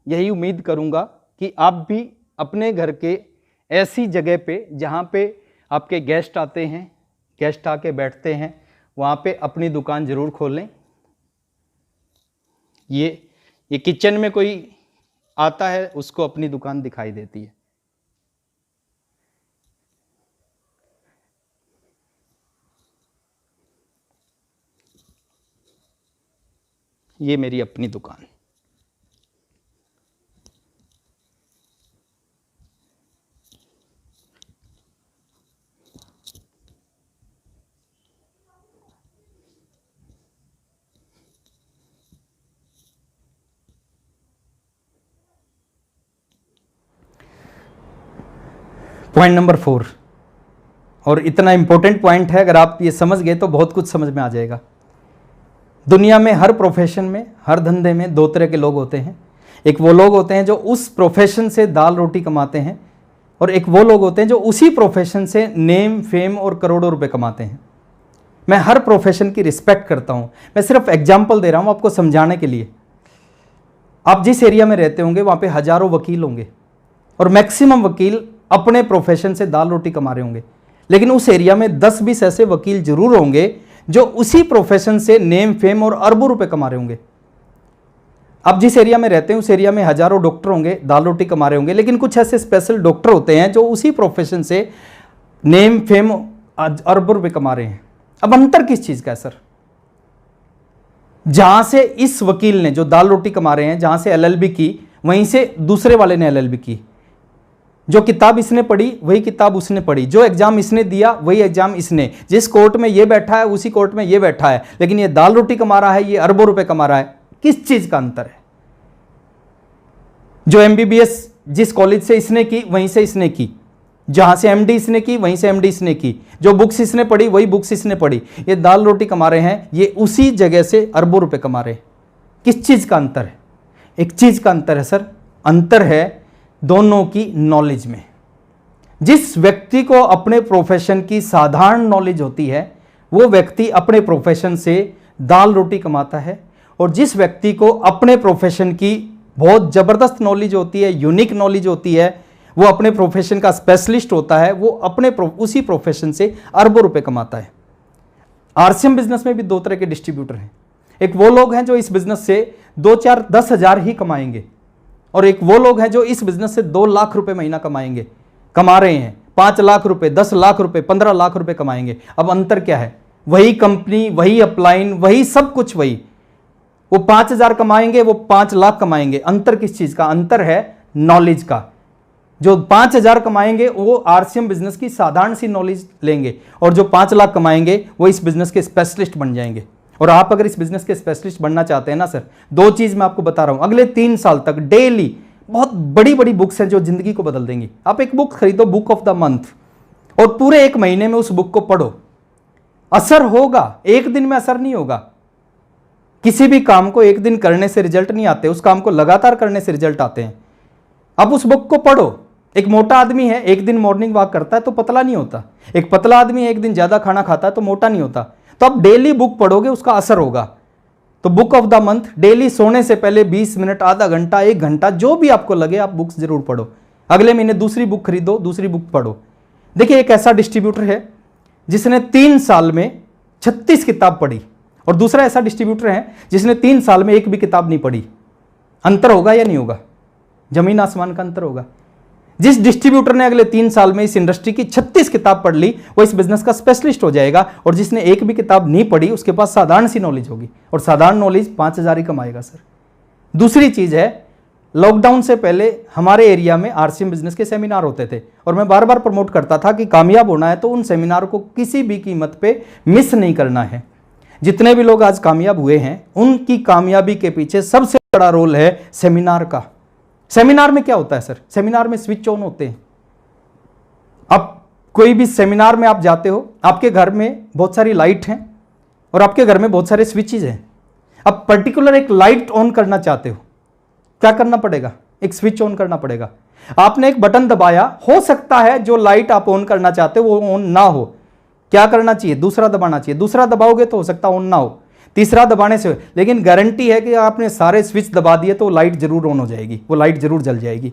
यही उम्मीद करूंगा कि आप भी अपने घर के ऐसी जगह पे जहाँ पे आपके गेस्ट आते हैं, गेस्ट आके बैठते हैं, वहाँ पे अपनी दुकान ज़रूर खोलें। ये किचन में कोई आता है उसको अपनी दुकान दिखाई देती है। ये मेरी अपनी दुकान। पॉइंट नंबर 4, और इतना इंपॉर्टेंट पॉइंट है, अगर आप ये समझ गए तो बहुत कुछ समझ में आ जाएगा। दुनिया में हर प्रोफेशन में, हर धंधे में 2 तरह के लोग होते हैं। एक वो लोग होते हैं जो उस प्रोफेशन से दाल रोटी कमाते हैं, और एक वो लोग होते हैं जो उसी प्रोफेशन से नेम, फेम और करोड़ों रुपए कमाते हैं। मैं हर प्रोफेशन की रिस्पेक्ट करता हूं। मैं सिर्फ एग्जाम्पल दे रहा हूं आपको समझाने के लिए। आप जिस एरिया में रहते होंगे वहां पे हजारों वकील होंगे और मैक्सिमम वकील अपने प्रोफेशन से दाल रोटी कमा रहे होंगे, लेकिन उस एरिया में 10-20 ऐसे वकील जरूर होंगे जो उसी प्रोफेशन से नेम, फेम और अरबों रुपए कमा रहे होंगे। आप जिस एरिया में रहते हैं उस एरिया में हजारों डॉक्टर होंगे, दाल रोटी कमा रहे होंगे, लेकिन कुछ ऐसे स्पेशल डॉक्टर होते हैं जो उसी प्रोफेशन से नेम, फेम, अरबों रुपए कमा रहे हैं। अब अंतर किस चीज का है सर? जहां से इस वकील ने जो दाल रोटी कमा रहे हैं, जहां से एलएलबी की, वहीं से दूसरे वाले ने एलएलबी की। जो किताब इसने पढ़ी वही किताब उसने पढ़ी, जो एग्जाम इसने दिया वही एग्जाम इसने, जिस कोर्ट में ये बैठा है उसी कोर्ट में ये बैठा है, लेकिन ये दाल रोटी कमा रहा है, ये अरबों रुपए कमा रहा है। किस चीज का अंतर है? जो एमबीबीएस जिस कॉलेज से इसने की वहीं से इसने की, जहां से एमडी इसने की वहीं से एमडी इसने की, जो बुक्स इसने पढ़ी वही बुक्स इसने पढ़ी। ये दाल रोटी कमा रहे हैं, ये उसी जगह से अरबों रुपए कमा रहे हैं। किस चीज का अंतर है? एक चीज का अंतर है सर, अंतर है दोनों की नॉलेज में। जिस व्यक्ति को अपने प्रोफेशन की साधारण नॉलेज होती है वो व्यक्ति अपने प्रोफेशन से दाल रोटी कमाता है, और जिस व्यक्ति को अपने प्रोफेशन की बहुत ज़बरदस्त नॉलेज होती है, यूनिक नॉलेज होती है, वो अपने प्रोफेशन का स्पेशलिस्ट होता है, वो अपने उसी प्रोफेशन से अरबों रुपए कमाता है। आरसीएम बिजनेस में भी दो तरह के डिस्ट्रीब्यूटर हैं। एक वो लोग हैं जो इस बिजनेस से 2, 4, 10 हज़ार ही कमाएंगे, और एक वो लोग हैं जो इस बिजनेस से 2 लाख रुपए महीना कमा रहे हैं, 5 लाख रुपए, 10 लाख रुपए, 15 लाख रुपए कमाएंगे। अब अंतर क्या है? वही कंपनी, वही अपलाइन, वही सब कुछ वही। वो 5,000 कमाएंगे, वो 5 लाख कमाएंगे। अंतर किस चीज का? अंतर है नॉलेज का। जो 5,000 कमाएंगे वो आरसीएम बिजनेस की साधारण सी नॉलेज लेंगे, और जो 5 लाख कमाएंगे वो इस बिजनेस के स्पेशलिस्ट बन जाएंगे। और आप अगर इस बिजनेस के स्पेशलिस्ट बनना चाहते हैं ना सर, 2 चीज मैं आपको बता रहा हूं। अगले 3 साल तक डेली बहुत बड़ी बड़ी बुक्स हैं जो जिंदगी को बदल देंगी। आप एक बुक खरीदो, बुक ऑफ द मंथ, और पूरे 1 महीने में उस बुक को पढ़ो। असर होगा, एक दिन में असर नहीं होगा। किसी भी काम को एक दिन करने से रिजल्ट नहीं आते, उस काम को लगातार करने से रिजल्ट आते हैं। अब उस बुक को पढ़ो। एक मोटा आदमी है, एक दिन मॉर्निंग वॉक करता है तो पतला नहीं होता। एक पतला आदमी है, एक दिन ज्यादा खाना खाता है तो मोटा नहीं होता। तो आप डेली बुक पढ़ोगे, उसका असर होगा। तो book of the month, daily सोने से पहले 20 मिनट, आधा घंटा, 1 घंटा, जो भी आपको लगे आप बुक्स जरूर पढ़ो। अगले महीने दूसरी बुक खरीदो, दूसरी बुक पढ़ो। देखिए, एक ऐसा डिस्ट्रीब्यूटर है जिसने 3 साल में 36 किताब पढ़ी, और दूसरा ऐसा डिस्ट्रीब्यूटर है जिसने 3 साल में एक भी किताब नहीं पढ़ी। अंतर होगा या नहीं होगा? जमीन आसमान का अंतर होगा। जिस डिस्ट्रीब्यूटर ने अगले 3 साल में इस इंडस्ट्री की 36 किताब पढ़ ली, वो इस बिजनेस का स्पेशलिस्ट हो जाएगा। और जिसने एक भी किताब नहीं पढ़ी, उसके पास साधारण सी नॉलेज होगी, और साधारण नॉलेज 5,000 ही कमाएगा सर। दूसरी चीज है, लॉकडाउन से पहले हमारे एरिया में आरसीएम बिजनेस के सेमिनार होते थे, और मैं बार बार प्रमोट करता था कि कामयाब होना है तो उन सेमिनार को किसी भी कीमत पे मिस नहीं करना है। जितने भी लोग आज कामयाब हुए हैं, उनकी कामयाबी के पीछे सबसे बड़ा रोल है सेमिनार का। सेमिनार में क्या होता है सर? सेमिनार में स्विच ऑन होते हैं। अब कोई भी सेमिनार में आप जाते हो, आपके घर में बहुत सारी लाइट हैं और आपके घर में बहुत सारे स्विचेज हैं। अब पर्टिकुलर एक लाइट ऑन करना चाहते हो, क्या करना पड़ेगा? एक स्विच ऑन करना पड़ेगा। आपने एक बटन दबाया, हो सकता है जो लाइट आप ऑन करना चाहते हो वो ऑन ना हो। क्या करना चाहिए? दूसरा दबाना चाहिए। दूसरा दबाओगे तो हो सकता है ऑन ना हो, तीसरा दबाने से, लेकिन गारंटी है कि आपने सारे स्विच दबा दिए तो लाइट जरूर ऑन हो जाएगी, वो लाइट जरूर जल जाएगी।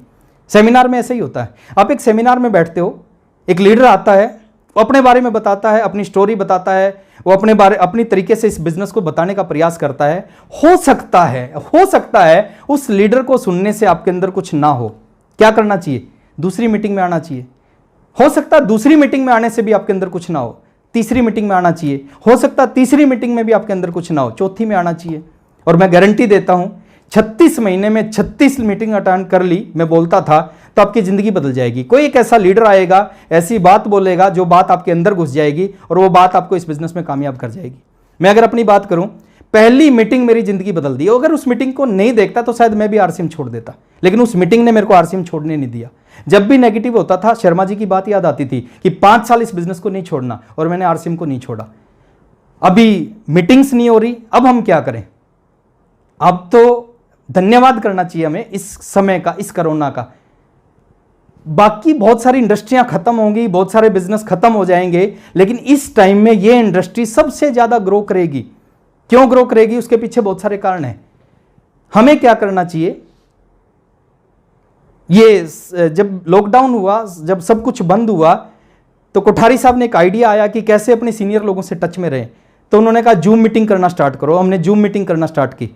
सेमिनार में ऐसे ही होता है। आप एक सेमिनार में बैठते हो, एक लीडर आता है, वो अपने बारे में बताता है, अपनी स्टोरी बताता है, वो अपनी तरीके से इस बिजनेस को बताने का प्रयास करता है। हो सकता है उस लीडर को सुनने से आपके अंदर कुछ ना हो। क्या करना चाहिए? दूसरी मीटिंग में आना चाहिए। हो सकता है दूसरी मीटिंग में आने से भी आपके अंदर कुछ ना हो, तीसरी मीटिंग में आना चाहिए। हो सकता है तीसरी मीटिंग में भी आपके अंदर कुछ ना हो, चौथी में आना चाहिए। और मैं गारंटी देता हूं, 36 महीने में 36 मीटिंग अटेंड कर ली, मैं बोलता था, तो आपकी जिंदगी बदल जाएगी। कोई एक ऐसा लीडर आएगा, ऐसी बात बोलेगा जो बात आपके अंदर घुस जाएगी, और वो बात आपको इस बिजनेस में कामयाब कर जाएगी। मैं अगर अपनी बात करूं, पहली मीटिंग मेरी जिंदगी बदल दी। अगर उस मीटिंग को नहीं देखता तो शायद मैं भी आरसीएम छोड़ देता, लेकिन उस मीटिंग ने मेरे को आरसीएम छोड़ने नहीं दिया। जब भी नेगेटिव होता था, शर्मा जी की बात याद आती थी कि 5 साल इस बिजनेस को नहीं छोड़ना, और मैंने आरसीएम को नहीं छोड़ा। अभी मीटिंग्स नहीं हो रही, अब हम क्या करें? अब तो धन्यवाद करना चाहिए हमें इस समय का, इस कोरोना का। बाकी बहुत सारी इंडस्ट्रियां खत्म होंगी, बहुत सारे बिजनेस खत्म हो जाएंगे, लेकिन इस टाइम में ये इंडस्ट्री सबसे ज्यादा ग्रो करेगी। क्यों ग्रो करेगी? उसके पीछे बहुत सारे कारण हैं। हमें क्या करना चाहिए? ये जब लॉकडाउन हुआ, जब सब कुछ बंद हुआ, तो कोठारी साहब ने एक आइडिया आया कि कैसे अपने सीनियर लोगों से टच में रहें। तो उन्होंने कहा जूम मीटिंग करना स्टार्ट करो। हमने जूम मीटिंग करना स्टार्ट की।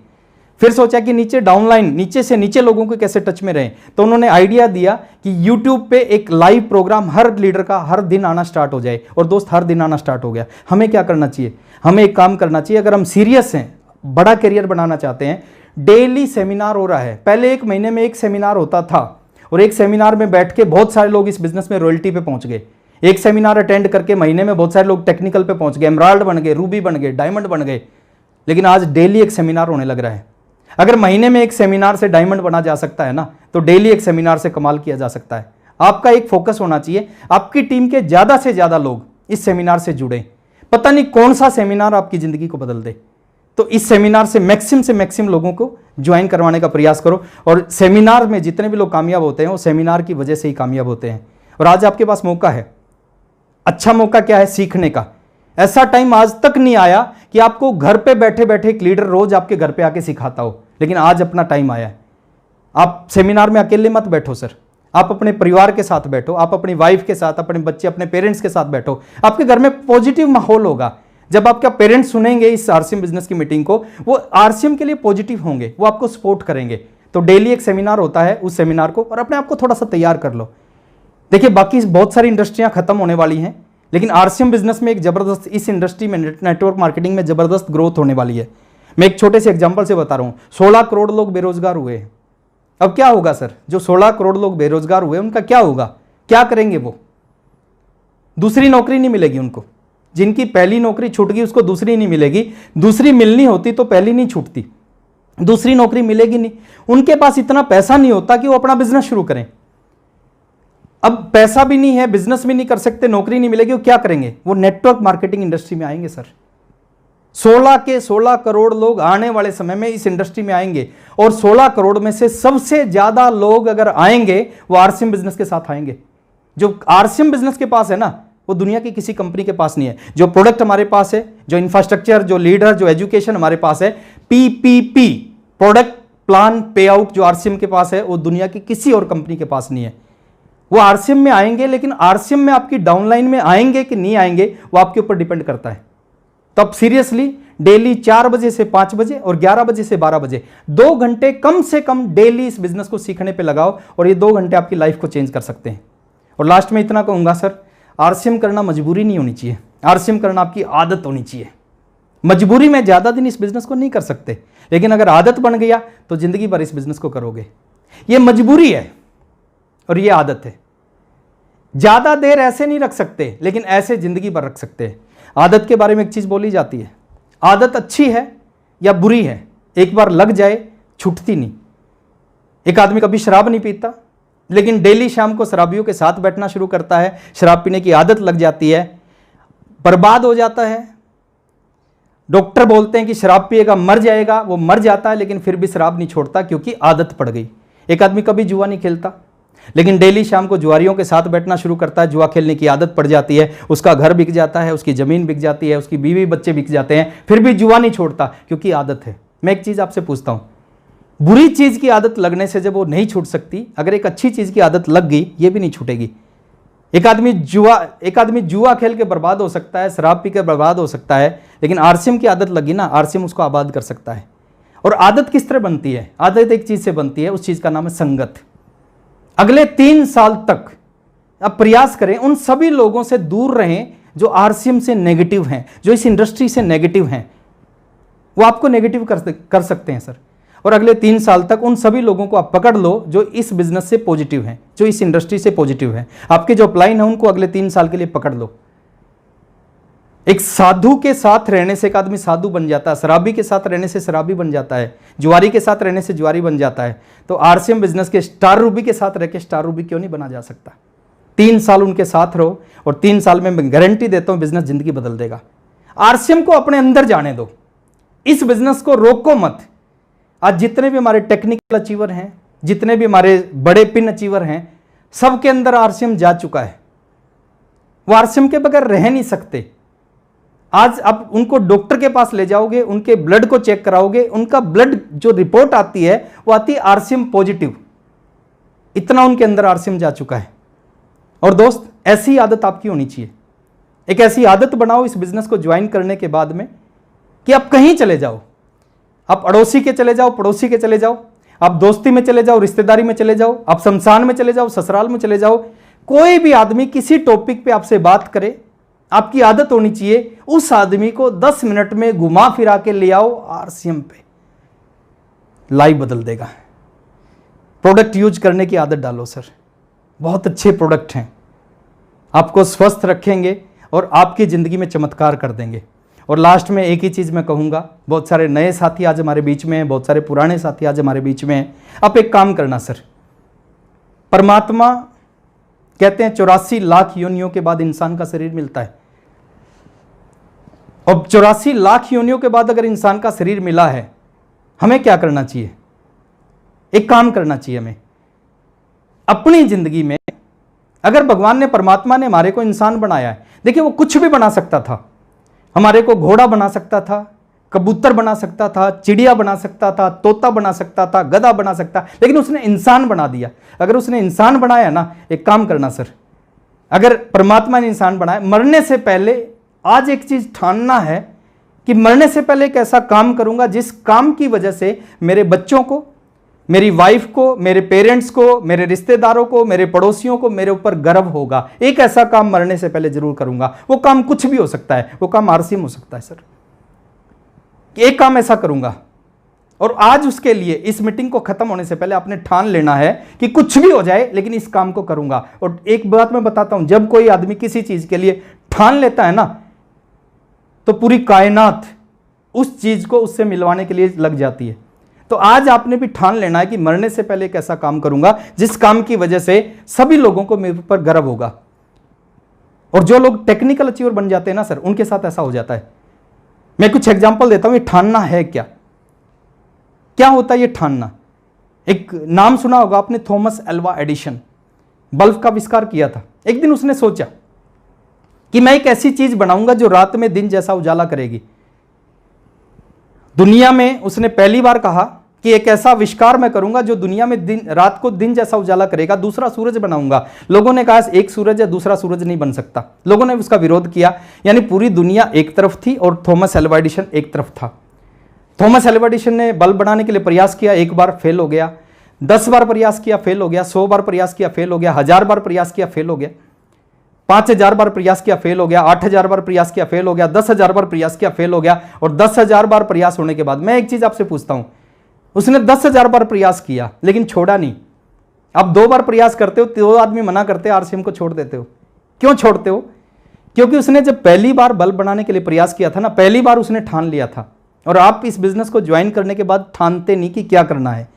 फिर सोचा कि नीचे डाउनलाइन, नीचे से नीचे लोगों को कैसे टच में रहें। तो उन्होंने आइडिया दिया कि यूट्यूब पे एक लाइव प्रोग्राम हर लीडर का हर दिन आना स्टार्ट हो जाए। और दोस्त, हर दिन आना स्टार्ट हो गया। हमें क्या करना चाहिए? हमें एक काम करना चाहिए। अगर हम सीरियस हैं, बड़ा करियर बनाना चाहते हैं, डेली सेमिनार हो रहा है। पहले 1 महीने में एक सेमिनार होता था, और एक सेमिनार में बैठ के बहुत सारे लोग इस बिजनेस में रॉयल्टी पे पहुंच गए। एक सेमिनार अटेंड करके महीने में बहुत सारे लोग टेक्निकल पे पहुंच गए, एमराल्ड बन गए, रूबी बन गए, डायमंड बन गए। लेकिन आज डेली एक सेमिनार होने लग रहा है। अगर महीने में एक सेमिनार से डायमंड बना जा सकता है ना, तो डेली एक सेमिनार से कमाल किया जा सकता है। आपका एक फोकस होना चाहिए, आपकी टीम के ज्यादा से ज्यादा लोग इस सेमिनार से जुड़े। पता नहीं कौन सा सेमिनार आपकी जिंदगी को बदल दे, तो इस सेमिनार से मैक्सिमम लोगों को ज्वाइन करवाने का प्रयास करो। और सेमिनार में जितने भी लोग कामयाब होते हैं, वो सेमिनार की वजह से ही कामयाब होते हैं। और आज आपके पास मौका है। अच्छा मौका क्या है? सीखने का। ऐसा टाइम आज तक नहीं आया कि आपको घर पे बैठे बैठे एक लीडर रोज आपके घर पे आके सिखाता हो, लेकिन आज अपना टाइम आया है। आप सेमिनार में अकेले मत बैठो सर, आप अपने परिवार के साथ बैठो, आप अपनी वाइफ के साथ, अपने बच्चे, अपने पेरेंट्स के साथ बैठो। आपके घर में पॉजिटिव माहौल होगा। जब आपका पेरेंट्स सुनेंगे इस आरसीएम बिजनेस की मीटिंग को, वो आरसीएम के लिए पॉजिटिव होंगे, वो आपको सपोर्ट करेंगे। तो डेली एक सेमिनार होता है, उस सेमिनार को और अपने आप को थोड़ा सा तैयार कर लो। देखिए, बाकी बहुत सारी इंडस्ट्रियां खत्म होने वाली हैं, लेकिन आरसीएम बिजनेस में एक जबरदस्त, इस इंडस्ट्री में नेटवर्क मार्केटिंग में जबरदस्त ग्रोथ होने वाली है। मैं एक छोटे से एग्जांपल से बता रहा हूं। 16 करोड़ लोग बेरोजगार हुए हैं। अब क्या होगा सर? जो 16 करोड़ लोग बेरोजगार हुए उनका क्या होगा? क्या करेंगे वो? दूसरी नौकरी नहीं मिलेगी उनको। जिनकी पहली नौकरी छूट गई उसको दूसरी नहीं मिलेगी। दूसरी मिलनी होती तो पहली नहीं छूटती, दूसरी नौकरी मिलेगी नहीं। उनके पास इतना पैसा नहीं होता कि वो अपना बिजनेस शुरू करें। अब पैसा भी नहीं है, बिजनेस भी नहीं कर सकते, नौकरी नहीं मिलेगी, वो क्या करेंगे? वो नेटवर्क मार्केटिंग इंडस्ट्री में आएंगे सर। 16 के 16 करोड़ लोग आने वाले समय में इस इंडस्ट्री में आएंगे, और 16 करोड़ में से सबसे ज्यादा लोग अगर आएंगे वो आरसीएम बिजनेस के साथ आएंगे। जो आरसीएम बिजनेस के पास है ना, वो दुनिया की किसी कंपनी के पास नहीं है। जो प्रोडक्ट हमारे पास है, जो इंफ्रास्ट्रक्चर, जो लीडर, जो एजुकेशन हमारे पास है, पीपीपी, प्रोडक्ट प्लान पे आउट, जो आरसीएम के पास है, वो दुनिया की किसी और कंपनी के पास नहीं है। वो आरसीएम में आएंगे, लेकिन आरसीएम में आपकी डाउनलाइन में आएंगे कि नहीं आएंगे वो आपके ऊपर डिपेंड करता है। तो अब सीरियसली डेली 4 बजे से 5 बजे और 11 बजे से 12 बजे 2 घंटे कम से कम डेली इस बिजनेस को सीखने पे लगाओ, और ये 2 घंटे आपकी लाइफ को चेंज कर सकते हैं। और लास्ट में इतना कहूंगा सर, आरसीएम करना मजबूरी नहीं होनी चाहिए, आरसीएम करना आपकी आदत होनी चाहिए। मजबूरी में ज्यादा दिन इस बिजनेस को नहीं कर सकते, लेकिन अगर आदत बन गया तो जिंदगी भर इस बिजनेस को करोगे। ये मजबूरी है और ये आदत है। ज्यादा देर ऐसे नहीं रख सकते, लेकिन ऐसे जिंदगी भर रख सकते हैं। आदत के बारे में एक चीज बोली जाती है, आदत अच्छी है या बुरी है, एक बार लग जाए छूटती नहीं। एक आदमी कभी शराब नहीं पीता, लेकिन डेली शाम को शराबियों के साथ बैठना शुरू करता है, शराब पीने की आदत लग जाती है, बर्बाद हो जाता है। डॉक्टर बोलते हैं कि शराब पिएगा मर जाएगा, वो मर जाता है, लेकिन फिर भी शराब नहीं छोड़ता क्योंकि आदत पड़ गई। एक आदमी कभी जुआ नहीं खेलता, लेकिन डेली शाम को जुआरियों के साथ बैठना शुरू करता है, जुआ खेलने की आदत पड़ जाती है, उसका घर बिक जाता है, उसकी ज़मीन बिक जाती है, उसकी बीवी बच्चे बिक जाते हैं, फिर भी जुआ नहीं छोड़ता क्योंकि आदत है। मैं एक चीज़ आपसे पूछता हूँ, बुरी चीज़ की आदत लगने से जब वो नहीं छूट सकती, अगर एक अच्छी चीज़ की आदत लग गई ये भी नहीं छूटेगी। एक आदमी जुआ खेल के बर्बाद हो सकता है, शराब पी के बर्बाद हो सकता है, लेकिन आरसीएम की आदत लगी ना, आरसीएम उसको आबाद कर सकता है। और आदत किस तरह बनती है? आदत एक चीज़ से बनती है, उस चीज़ का नाम है संगत। अगले 3 साल तक आप प्रयास करें उन सभी लोगों से दूर रहें जो आरसीएम से नेगेटिव हैं, जो इस इंडस्ट्री से नेगेटिव हैं। वो आपको नेगेटिव कर सकते हैं सर। और अगले 3 साल तक उन सभी लोगों को आप पकड़ लो जो इस बिजनेस से पॉजिटिव हैं, जो इस इंडस्ट्री से पॉजिटिव हैं। आपके जो अपलाइन है उनको अगले 3 साल के लिए पकड़ लो। एक साधु के साथ रहने से एक आदमी साधु बन जाता है, शराबी के साथ रहने से शराबी बन जाता है, जुआरी के साथ रहने से जुआरी बन जाता है। तो आरसीएम बिजनेस के स्टार रूबी के साथ रह के स्टार रूबी क्यों नहीं बना जा सकता? 3 साल उनके साथ रहो, और 3 साल में मैं गारंटी देता हूं बिजनेस जिंदगी बदल देगा। आरसीएम को अपने अंदर जाने दो, इस बिजनेस को रोको मत। आज जितने भी हमारे टेक्निकल अचीवर हैं, जितने भी हमारे बड़े पिन अचीवर हैं, सबके अंदर आरसीएम जा चुका है। वो आरसीएम के बगैर रह नहीं सकते। आज आप उनको डॉक्टर के पास ले जाओगे, उनके ब्लड को चेक कराओगे, उनका ब्लड जो रिपोर्ट आती है वो आती है आरसीएम पॉजिटिव। इतना उनके अंदर आरसीएम जा चुका है। और दोस्त, ऐसी आदत आपकी होनी चाहिए। एक ऐसी आदत बनाओ इस बिजनेस को ज्वाइन करने के बाद में कि आप कहीं चले जाओ, आप अड़ोसी के चले जाओ, पड़ोसी के चले जाओ, आप दोस्ती में चले जाओ, रिश्तेदारी में चले जाओ, आप शमशान में चले जाओ, ससुराल में चले जाओ, कोई भी आदमी किसी टॉपिक पे आपसे बात करे, आपकी आदत होनी चाहिए उस आदमी को 10 मिनट में घुमा फिरा के ले आओ आरसीएम पे। लाइफ बदल देगा। प्रोडक्ट यूज करने की आदत डालो सर, बहुत अच्छे प्रोडक्ट हैं, आपको स्वस्थ रखेंगे और आपकी ज़िंदगी में चमत्कार कर देंगे। और लास्ट में एक ही चीज़ मैं कहूँगा, बहुत सारे नए साथी आज हमारे बीच में हैं, बहुत सारे पुराने साथी आज हमारे बीच में हैं। आप एक काम करना सर, परमात्मा कहते हैं 84 लाख योनियों के बाद इंसान का शरीर मिलता है। अब 84 लाख योनियों के बाद अगर इंसान का शरीर मिला है, हमें क्या करना चाहिए? एक काम करना चाहिए, हमें अपनी जिंदगी में अगर भगवान ने, परमात्मा ने हमारे को इंसान बनाया है, देखिए वो कुछ भी बना सकता था, हमारे को घोड़ा बना सकता था, कबूतर बना सकता था, चिड़िया बना सकता था, तोता बना सकता था, गधा बना सकता, लेकिन उसने इंसान बना दिया। अगर उसने इंसान बनाया ना, एक काम करना सर, अगर परमात्मा ने इंसान बनाया, मरने से पहले आज एक चीज ठानना है कि मरने से पहले एक ऐसा काम करूंगा जिस काम की वजह से मेरे बच्चों को, मेरी वाइफ को, मेरे पेरेंट्स को, मेरे रिश्तेदारों को, मेरे पड़ोसियों को मेरे ऊपर गर्व होगा। एक ऐसा काम मरने से पहले जरूर करूंगा। वो काम कुछ भी हो सकता है, वो काम आरसीएम हो सकता है सर, एक काम ऐसा करूंगा। और आज उसके लिए इस मीटिंग को खत्म होने से पहले आपने ठान लेना है कि कुछ भी हो जाए लेकिन इस काम को करूंगा। और एक बात मैं बताता हूं, जब कोई आदमी किसी चीज के लिए ठान लेता है ना, तो पूरी कायनात उस चीज को उससे मिलवाने के लिए लग जाती है। तो आज आपने भी ठान लेना है कि मरने से पहले एक ऐसा काम करूंगा जिस काम की वजह से सभी लोगों को मेरे ऊपर गर्व होगा। और जो लोग टेक्निकल अचीवर बन जाते हैं ना सर, उनके साथ ऐसा हो जाता है। मैं कुछ एग्जांपल देता हूं, ये ठानना है क्या, क्या होता है ये ठानना। एक नाम सुना होगा आपने, थॉमस एल्वा एडिशन, बल्ब का आविष्कार किया था। एक दिन उसने सोचा कि मैं एक ऐसी चीज बनाऊंगा जो रात में दिन जैसा उजाला करेगी। दुनिया में उसने पहली बार कहा कि एक ऐसा आविष्कार मैं करूंगा जो दुनिया में दिन, रात को दिन जैसा उजाला करेगा। दूसरा सूरज बनाऊंगा। लोगों ने कहा एक सूरज है, दूसरा सूरज नहीं बन सकता। लोगों ने उसका विरोध किया, यानी पूरी दुनिया एक तरफ थी और थॉमस एल्वा एडिशन एक तरफ था। थॉमस एल्वा एडिशन ने बल्ब बनाने के लिए प्रयास किया, एक बार फेल हो गया, 10 बार प्रयास किया, फेल हो गया, 100 बार प्रयास किया, फेल हो गया, 1000 बार प्रयास किया, फेल हो गया, 5000 बार प्रयास किया, फेल हो गया, 8000 बार प्रयास किया, फेल हो गया, 10,000 बार प्रयास किया, फेल हो गया। और 10,000 बार प्रयास होने के बाद मैं एक चीज आपसे पूछता हूं, उसने 10,000 बार प्रयास किया लेकिन छोड़ा नहीं। अब 2 बार प्रयास करते हो, 2 आदमी मना करते हैं, आरसीएम को छोड़ देते हो। क्यों छोड़ते हो? क्योंकि उसने जब पहली बार बल्ब बनाने के लिए प्रयास किया था ना, पहली बार उसने ठान लिया था। और आप इस बिजनेस को ज्वाइन करने के बाद ठानते नहीं कि क्या करना है।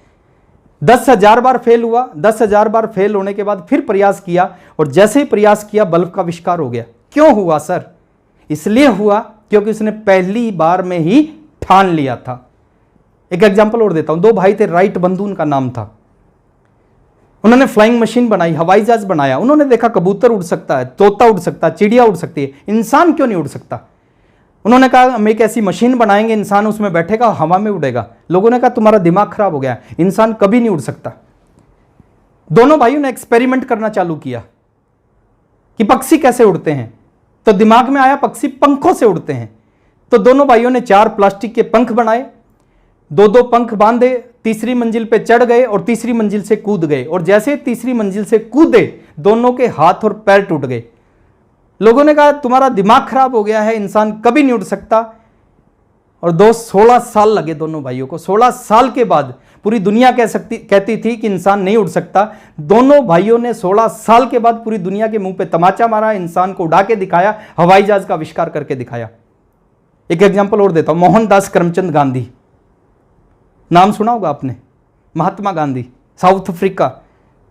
10,000 बार फेल हुआ, 10,000 बार फेल होने के बाद फिर प्रयास किया, और जैसे ही प्रयास किया बल्ब का आविष्कार हो गया। क्यों हुआ सर? इसलिए हुआ क्योंकि उसने पहली बार में ही ठान लिया था। एक एग्जांपल और देता हूं, 2 भाई थे, राइट बंधु उनका नाम था। उन्होंने फ्लाइंग मशीन बनाई, हवाई जहाज बनाया। उन्होंने देखा कबूतर उड़ सकता है, तोता उड़ सकता है, चिड़िया उड़ सकती है, इंसान क्यों नहीं उड़ सकता? उन्होंने कहा हम एक ऐसी मशीन बनाएंगे, इंसान उसमें बैठेगा, हवा में उड़ेगा। लोगों ने कहा तुम्हारा दिमाग खराब हो गया, इंसान कभी नहीं उड़ सकता। दोनों भाइयों ने एक्सपेरिमेंट करना चालू किया कि पक्षी कैसे उड़ते हैं। तो दिमाग में आया पक्षी पंखों से उड़ते हैं। तो दोनों भाइयों ने 4 प्लास्टिक के पंख बनाए, 2-2 पंख बांधे, तीसरी मंजिल पे चढ़ गए और तीसरी मंजिल से कूद गए। और जैसे तीसरी मंजिल से कूदे, दोनों के हाथ और पैर टूट गए। लोगों ने कहा तुम्हारा दिमाग खराब हो गया है, इंसान कभी नहीं उड़ सकता। और 16 साल लगे दोनों भाइयों को। 16 साल के बाद पूरी दुनिया कहती थी कि इंसान नहीं उड़ सकता। दोनों भाइयों ने 16 साल के बाद पूरी दुनिया के मुंह पे तमाचा मारा, इंसान को उड़ा के दिखाया, हवाई जहाज का आविष्कार करके दिखाया। एक एग्जांपल और देता हूं, मोहनदास करमचंद गांधी, नाम सुना होगा आपने। Mahatma Gandhi, South Africa,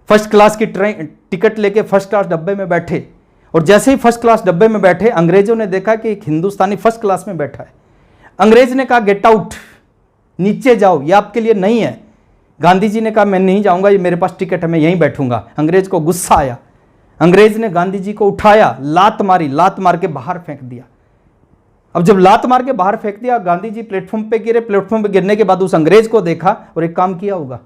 first class की ट्रेन टिकट लेके फर्स्ट क्लास डब्बे में बैठे। और जैसे ही फर्स्ट क्लास डब्बे में बैठे, अंग्रेजों ने देखा कि एक हिंदुस्तानी फर्स्ट क्लास में बैठा है। अंग्रेज ने कहा गेट आउट, नीचे जाओ, ये आपके लिए नहीं है। गांधी जी ने कहा मैं नहीं जाऊंगा, ये मेरे पास टिकट है, मैं यहीं बैठूंगा। अंग्रेज को गुस्सा आया, अंग्रेज ने गांधी जी को उठाया, लात मारी, लात मार के बाहर फेंक दिया। अब जब लात मार के बाहर फेंक दिया, गांधी जी प्लेटफॉर्म पे गिरे। प्लेटफॉर्म पे गिरने के बाद उस अंग्रेज को देखा और एक काम किया होगा,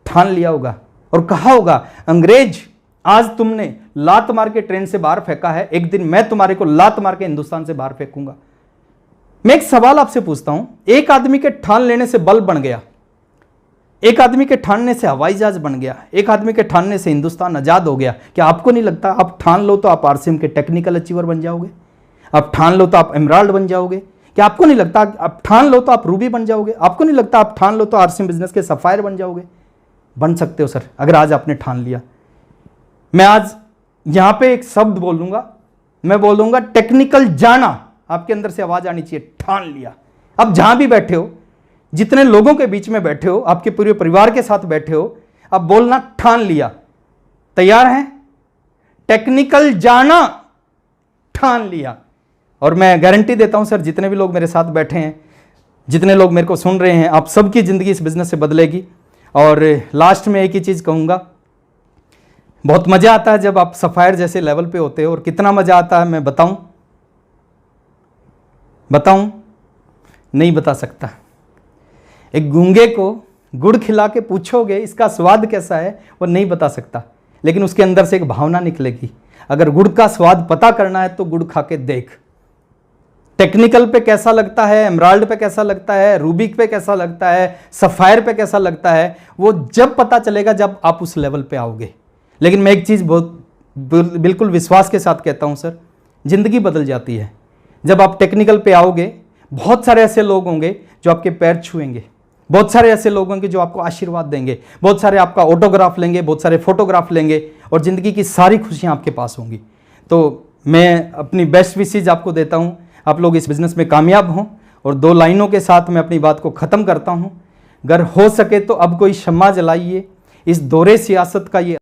ठान लिया होगा और कहा होगा अंग्रेज आज तुमने लात मार के ट्रेन से बाहर फेंका है, एक दिन मैं तुम्हारे को लात मार के हिंदुस्तान से बाहर फेंकूंगा। मैं एक सवाल आपसे पूछता हूं, एक आदमी के ठान लेने से बल्ब बन गया, एक आदमी के ठानने से हवाई जहाज बन गया, एक आदमी के ठानने से हिंदुस्तान आजाद हो गया। क्या आपको नहीं लगता आप ठान लो तो आप आरसीएम के टेक्निकल अचीवर बन जाओगे? आप ठान लो तो आप एमराल्ड बन जाओगे? क्या आपको नहीं लगता आप ठान लो तो आप रूबी बन जाओगे? आपको नहीं लगता आप ठान लो तो आरसीएम बिजनेस के सफायर बन जाओगे? बन सकते हो सर, अगर आज आपने ठान लिया। मैं आज यहां पे एक शब्द बोल दूंगा, मैं बोल दूंगा टेक्निकल जाना। आपके अंदर से आवाज आनी चाहिए, ठान लिया। अब जहां भी बैठे हो, जितने लोगों के बीच में बैठे हो, आपके पूरे परिवार के साथ बैठे हो, अब बोलना ठान लिया। तैयार हैं? टेक्निकल जाना, ठान लिया। और मैं गारंटी देता हूं सर, जितने भी लोग मेरे साथ बैठे हैं, जितने लोग मेरे को सुन रहे हैं, आप सबकी जिंदगी इस बिजनेस से बदलेगी। और लास्ट में एक ही चीज कहूंगा, बहुत मज़ा आता है जब आप सफ़ायर जैसे लेवल पे होते हो। और कितना मज़ा आता है मैं बताऊं? नहीं बता सकता। एक गूंगे को गुड़ खिला के पूछोगे इसका स्वाद कैसा है, वो नहीं बता सकता, लेकिन उसके अंदर से एक भावना निकलेगी। अगर गुड़ का स्वाद पता करना है तो गुड़ खा के देख। टेक्निकल पे कैसा लगता है, एमराल्ड पे कैसा लगता है, रूबिक पे कैसा लगता है, सफ़ायर पे कैसा लगता है, वो जब पता चलेगा जब आप उस लेवल पे आओगे। लेकिन मैं एक चीज़ बहुत बिल्कुल विश्वास के साथ कहता हूँ सर, ज़िंदगी बदल जाती है जब आप टेक्निकल पे आओगे। बहुत सारे ऐसे लोग होंगे जो आपके पैर छुएंगे, बहुत सारे ऐसे लोग होंगे जो आपको आशीर्वाद देंगे, बहुत सारे आपका ऑटोग्राफ लेंगे, बहुत सारे फोटोग्राफ लेंगे, और ज़िंदगी की सारी खुशियाँ आपके पास होंगी। तो मैं अपनी बेस्ट विशेज आपको देता हूँ, आप लोग इस बिज़नेस में कामयाब हों। और 2 लाइनों के साथ मैं अपनी बात को ख़त्म करता हूँ। अगर हो सके तो अब कोई शम्मा जलाइए, इस दौरे सियासत का ये